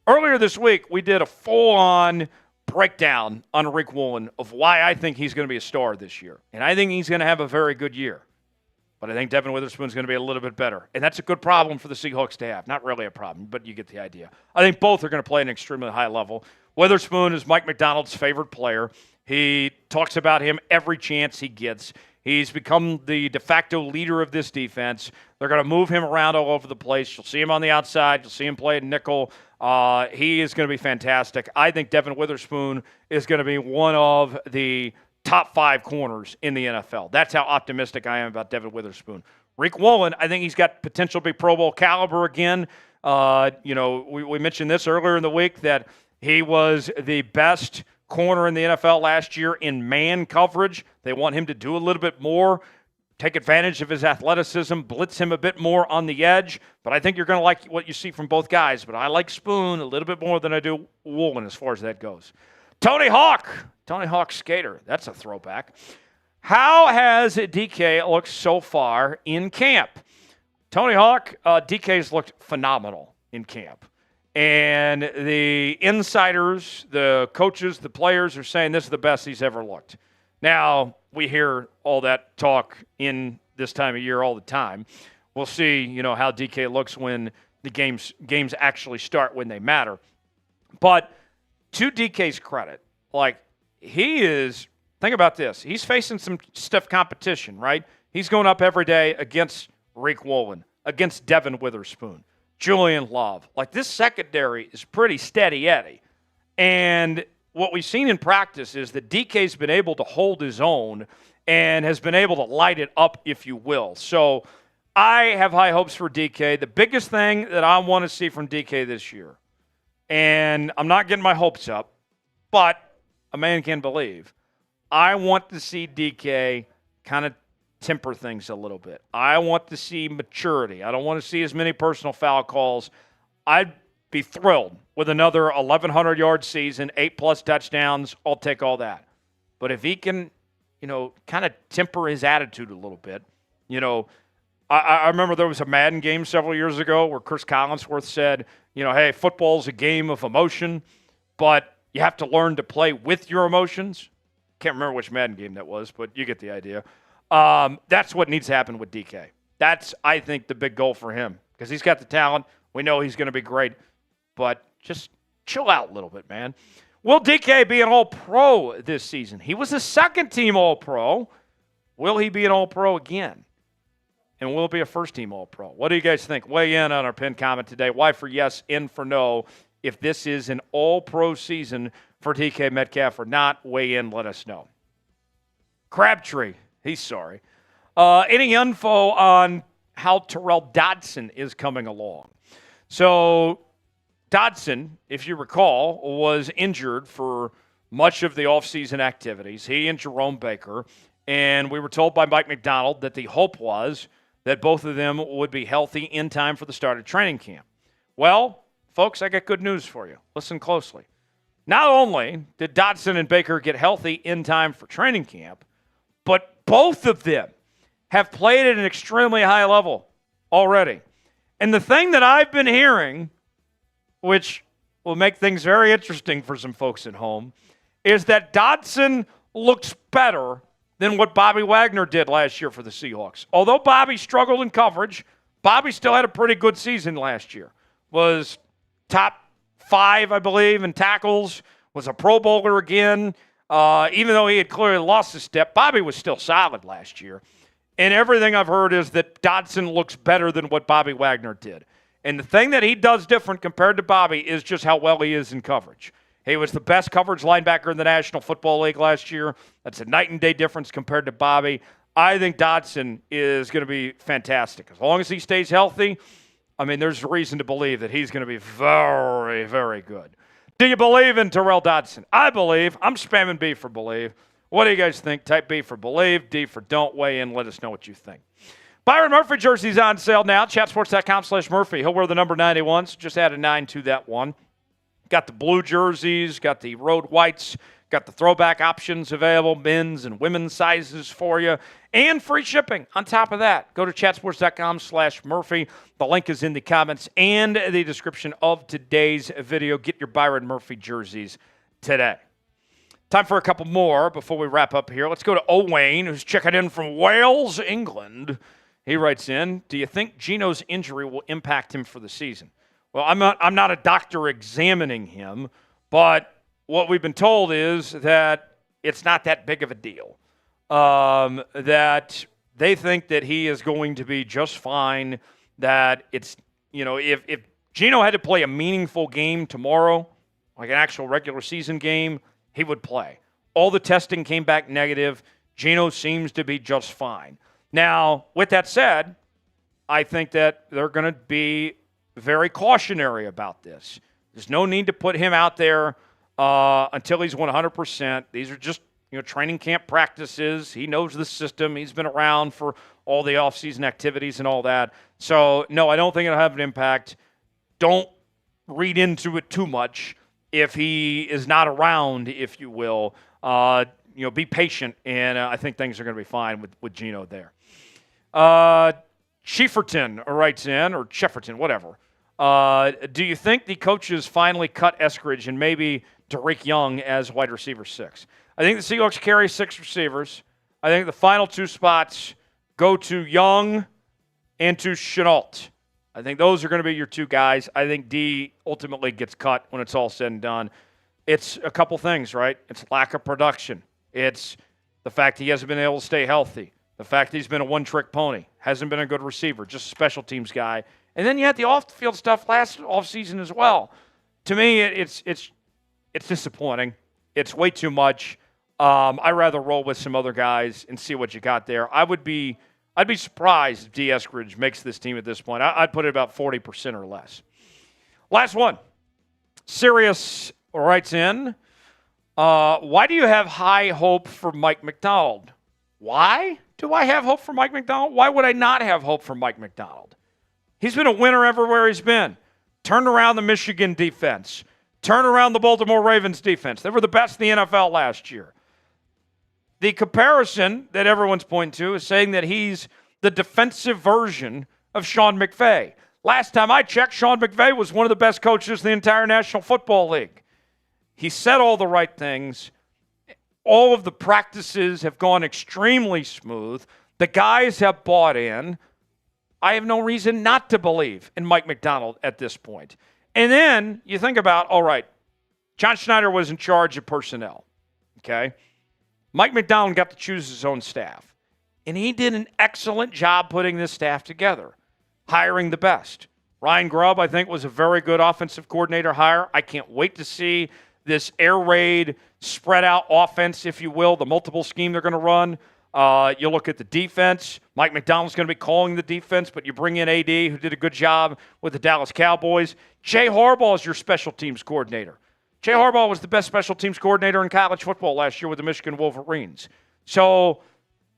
earlier this week, we did a full-on breakdown on Riq Woolen of why I think he's going to be a star this year. And I think he's going to have a very good year. But I think Devin Witherspoon's going to be a little bit better. And that's a good problem for the Seahawks to have. Not really a problem, but you get the idea. I think both are going to play at an extremely high level. Witherspoon is Mike McDonald's favorite player. He talks about him every chance he gets. He's become the de facto leader of this defense. They're going to move him around all over the place. You'll see him on the outside. You'll see him play at nickel. He is going to be fantastic. I think Devin Witherspoon is going to be one of the top 5 corners in the NFL. That's how optimistic I am about Devin Witherspoon. Riq Woolen, I think he's got potential to be Pro Bowl caliber again. We mentioned this earlier in the week that he was the best corner in the NFL last year in man coverage. They want him to do a little bit more, take advantage of his athleticism, blitz him a bit more on the edge. But I think you're going to like what you see from both guys. But I like Spoon a little bit more than I do Woolen as far as that goes. Tony Hawk Skater. That's a throwback. How has DK looked so far in camp? Tony Hawk, DK's looked phenomenal in camp. And the insiders, the coaches, the players are saying this is the best he's ever looked. Now, we hear all that talk in this time of year all the time. We'll see, how DK looks when the games actually start, when they matter. But to DK's credit, he is, think about this. He's facing some stiff competition, right? He's going up every day against Riq Woolen, against Devin Witherspoon, Julian Love. This secondary is pretty steady Eddie. And what we've seen in practice is that DK's been able to hold his own and has been able to light it up, if you will. So I have high hopes for DK. The biggest thing that I want to see from DK this year, and I'm not getting my hopes up, but a man can believe, I want to see DK kind of temper things a little bit. I want to see maturity. I don't want to see as many personal foul calls. I'd be thrilled with another 1,100-yard season, 8+ touchdowns. I'll take all that. But if he can, kind of temper his attitude a little bit. I remember there was a Madden game several years ago where Chris Collinsworth said, hey, football's a game of emotion, but you have to learn to play with your emotions. Can't remember which Madden game that was, but you get the idea. That's what needs to happen with DK. That's, I think, the big goal for him because he's got the talent. We know he's going to be great, but just chill out a little bit, man. Will DK be an All-Pro this season? He was a second-team All-Pro. Will he be an All-Pro again? And will it be a first-team All-Pro? What do you guys think? Weigh in on our pinned comment today. Y for yes, N for no. If this is an All-Pro season for DK Metcalf or not, weigh in, let us know. Crabtree, he's sorry. Any info on how Terrell Dodson is coming along? So Dodson, if you recall, was injured for much of the offseason activities. He and Jerome Baker. And we were told by Mike McDonald that the hope was that both of them would be healthy in time for the start of training camp. Well, folks, I got good news for you. Listen closely. Not only did Dodson and Baker get healthy in time for training camp, but both of them have played at an extremely high level already. And the thing that I've been hearing, which will make things very interesting for some folks at home, is that Dodson looks better than what Bobby Wagner did last year for the Seahawks. Although Bobby struggled in coverage, Bobby still had a pretty good season last year. Was top 5, I believe, in tackles, was a Pro Bowler again. Even though he had clearly lost a step, Bobby was still solid last year. And everything I've heard is that Dodson looks better than what Bobby Wagner did. And the thing that he does different compared to Bobby is just how well he is in coverage. He was the best coverage linebacker in the National Football League last year. That's a night and day difference compared to Bobby. I think Dodson is going to be fantastic. As long as he stays healthy, I mean, there's reason to believe that he's going to be very, very good. Do you believe in Terrell Dodson? I believe. I'm spamming B for believe. What do you guys think? Type B for believe, D for don't. Weigh in. Let us know what you think. Byron Murphy jersey's on sale now. Chatsports.com/Murphy. He'll wear the number 91, so just add a 9 to that one. Got the blue jerseys, got the road whites, got the throwback options available, men's and women's sizes for you, and free shipping on top of that. Go to chatsports.com/Murphy. The link is in the comments and the description of today's video. Get your Byron Murphy jerseys today. Time for a couple more before we wrap up here. Let's go to Owain, who's checking in from Wales, England. He writes in, do you think Gino's injury will impact him for the season? Well, I'm not a doctor examining him, but what we've been told is that it's not that big of a deal. That they think that he is going to be just fine, that it's, if Gino had to play a meaningful game tomorrow, like an actual regular season game, he would play. All the testing came back negative. Gino seems to be just fine. Now, with that said, I think that they're going to be very cautionary about this. There's no need to put him out there until he's 100%. These are just training camp practices. He knows the system. He's been around for all the offseason activities and all that. So, no, I don't think it'll have an impact. Don't read into it too much if he is not around, if you will. Be patient, and I think things are going to be fine with Gino there. Schifferton writes in, or Shefferton, whatever. Do you think the coaches finally cut Eskridge and maybe Derick Young as wide receiver 6? I think the Seahawks carry 6 receivers. I think the final 2 spots go to Young and to Chenault. I think those are going to be your 2 guys. I think D ultimately gets cut when it's all said and done. It's a couple things, right? It's lack of production. It's the fact he hasn't been able to stay healthy. The fact that he's been a one-trick pony. Hasn't been a good receiver, just a special teams guy. And then you had the off-field stuff last offseason as well. To me, it's disappointing. It's way too much. I'd rather roll with some other guys and see what you got there. I'd be surprised if D. Eskridge makes this team at this point. I'd put it about 40% or less. Last one. Sirius writes in, why do you have high hope for Mike Macdonald? Why do I have hope for Mike Macdonald? Why would I not have hope for Mike Macdonald? He's been a winner everywhere he's been. Turned around the Michigan defense. Turned around the Baltimore Ravens defense. They were the best in the NFL last year. The comparison that everyone's pointing to is saying that he's the defensive version of Sean McVay. Last time I checked, Sean McVay was one of the best coaches in the entire National Football League. He said all the right things. All of the practices have gone extremely smooth. The guys have bought in. I have no reason not to believe in Mike Macdonald at this point. And then you think about, all right, John Schneider was in charge of personnel, okay? Mike Macdonald got to choose his own staff. And he did an excellent job putting this staff together, hiring the best. Ryan Grubb, I think, was a very good offensive coordinator hire. I can't wait to see this air raid, spread out offense, if you will, the multiple scheme they're going to run. You look at the defense. Mike Macdonald's going to be calling the defense, but you bring in AD, who did a good job with the Dallas Cowboys. Jay Harbaugh is your special teams coordinator. Jay Harbaugh was the best special teams coordinator in college football last year with the Michigan Wolverines. So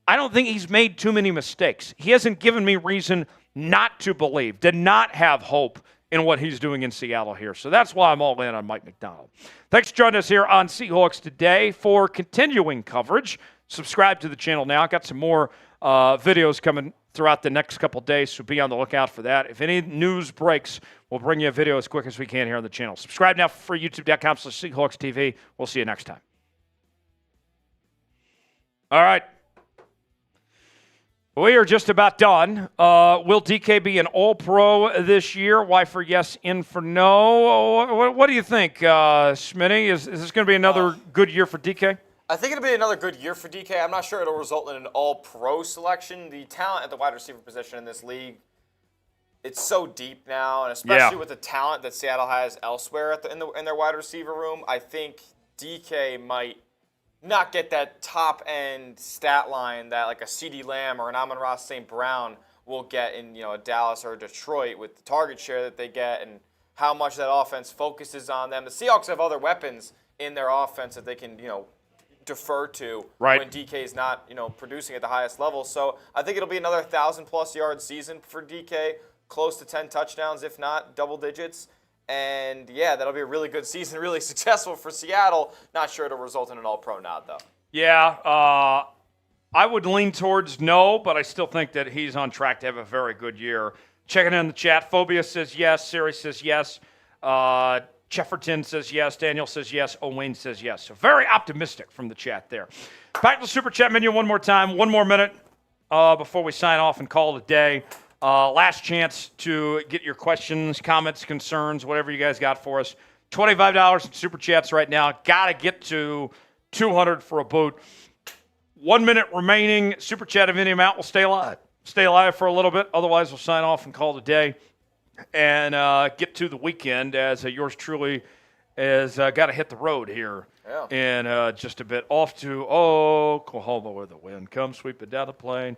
I don't think he's made too many mistakes. He hasn't given me reason not to believe, to not have hope in what he's doing in Seattle here. So that's why I'm all in on Mike Macdonald. Thanks for joining us here on Seahawks Today. For continuing coverage, subscribe to the channel now. I've got some more videos coming throughout the next couple days, so be on the lookout for that. If any news breaks, we'll bring you a video as quick as we can here on the channel. Subscribe now for youtube.com/Seahawks TV. We'll see you next time. All right. We are just about done. Will DK be an All-Pro this year? Y for yes, in for no. What do you think, Smitty? Is this going to be another good year for DK? I think it'll be another good year for DK. I'm not sure it'll result in an All-Pro selection. The talent at the wide receiver position in this league, it's so deep now, and especially with the talent that Seattle has elsewhere in their wide receiver room, I think DK might not get that top-end stat line that like a CeeDee Lamb or an Amon-Ra St. Brown will get in a Dallas or Detroit with the target share that they get and how much that offense focuses on them. The Seahawks have other weapons in their offense that they can defer to when DK is not producing at the highest level. So I think it'll be another 1,000+ yard season for DK, close to 10 touchdowns, if not double digits. And, yeah, that'll be a really good season, really successful for Seattle. Not sure it'll result in an All-Pro nod, though. Yeah, I would lean towards no, but I still think that he's on track to have a very good year. Checking in the chat, Phobia says yes, Siri says yes, Jefferton says yes, Daniel says yes, Owain says yes. So very optimistic from the chat there. Back to the Super Chat menu one more time, 1 more minute before we sign off and call it a day. Last chance to get your questions, comments, concerns, whatever you guys got for us. $25 in Super Chats right now. Got to get to 200 for a boot. 1 minute remaining. Super Chat of any amount will stay alive. Stay alive for a little bit. Otherwise, we'll sign off and call it a day and get to the weekend as yours truly has got to hit the road here in just a bit. Off to Oklahoma where the wind comes sweeping down the plain.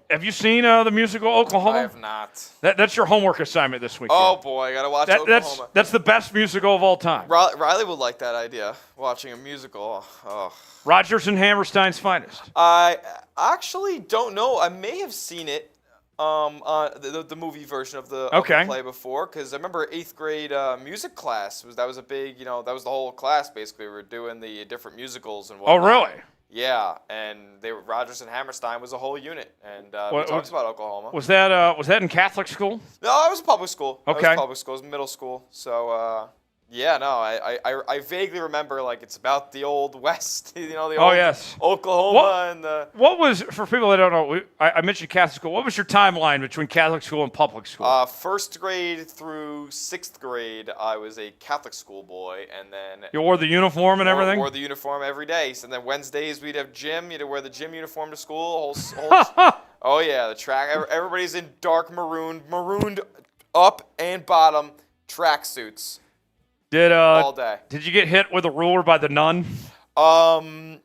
Have you seen the musical Oklahoma? I have not. That's your homework assignment this weekend. Oh, boy, I got to watch Oklahoma. That's the best musical of all time. Riley would like that idea, watching a musical. Oh. Rodgers and Hammerstein's finest. I actually don't know. I may have seen it, the movie version of the play before, because I remember 8th grade music class. That was a big, that was the whole class, basically. We were doing the different musicals and whatnot. Oh, really? Yeah, and Rodgers and Hammerstein was a whole unit, and we talked about Oklahoma. Was that in Catholic school? No, it was a public school. Okay. It was public school. It was middle school. So, I vaguely remember, like, it's about the Old West, the old Oklahoma and the... What was, for people that don't know, I mentioned Catholic school. What was your timeline between Catholic school and public school? 1st grade through 6th grade, I was a Catholic school boy, and then... You wore the uniform and everything? Wore the uniform every day. So then Wednesdays, we'd have gym. You had to wear the gym uniform to school. Oh, yeah, the track. Everybody's in dark marooned up and bottom track suits. All day. Did you get hit with a ruler by the nun? The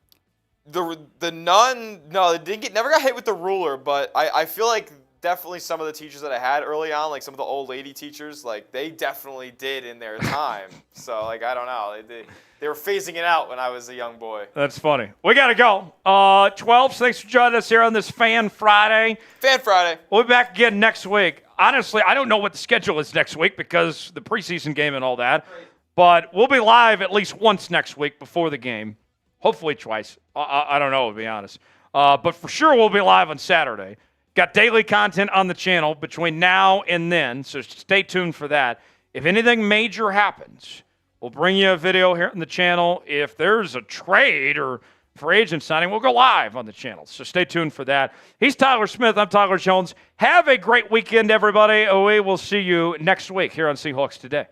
nun, no, never got hit with the ruler, but I feel like definitely some of the teachers that I had early on, like some of the old lady teachers, like they definitely did in their time. So like I don't know, they were phasing it out when I was a young boy. That's funny. We gotta go. 12s, thanks for joining us here on this Fan Friday. Fan Friday. We'll be back again next week. Honestly, I don't know what the schedule is next week because the preseason game and all that. But we'll be live at least once next week before the game. Hopefully twice. I don't know, to be honest. But for sure we'll be live on Saturday. Got daily content on the channel between now and then, so stay tuned for that. If anything major happens, we'll bring you a video here on the channel. If there's a trade or free agent signing, we'll go live on the channel. So stay tuned for that. He's Tyler Smith. I'm Tyler Jones. Have a great weekend, everybody. We will see you next week here on Seahawks Today.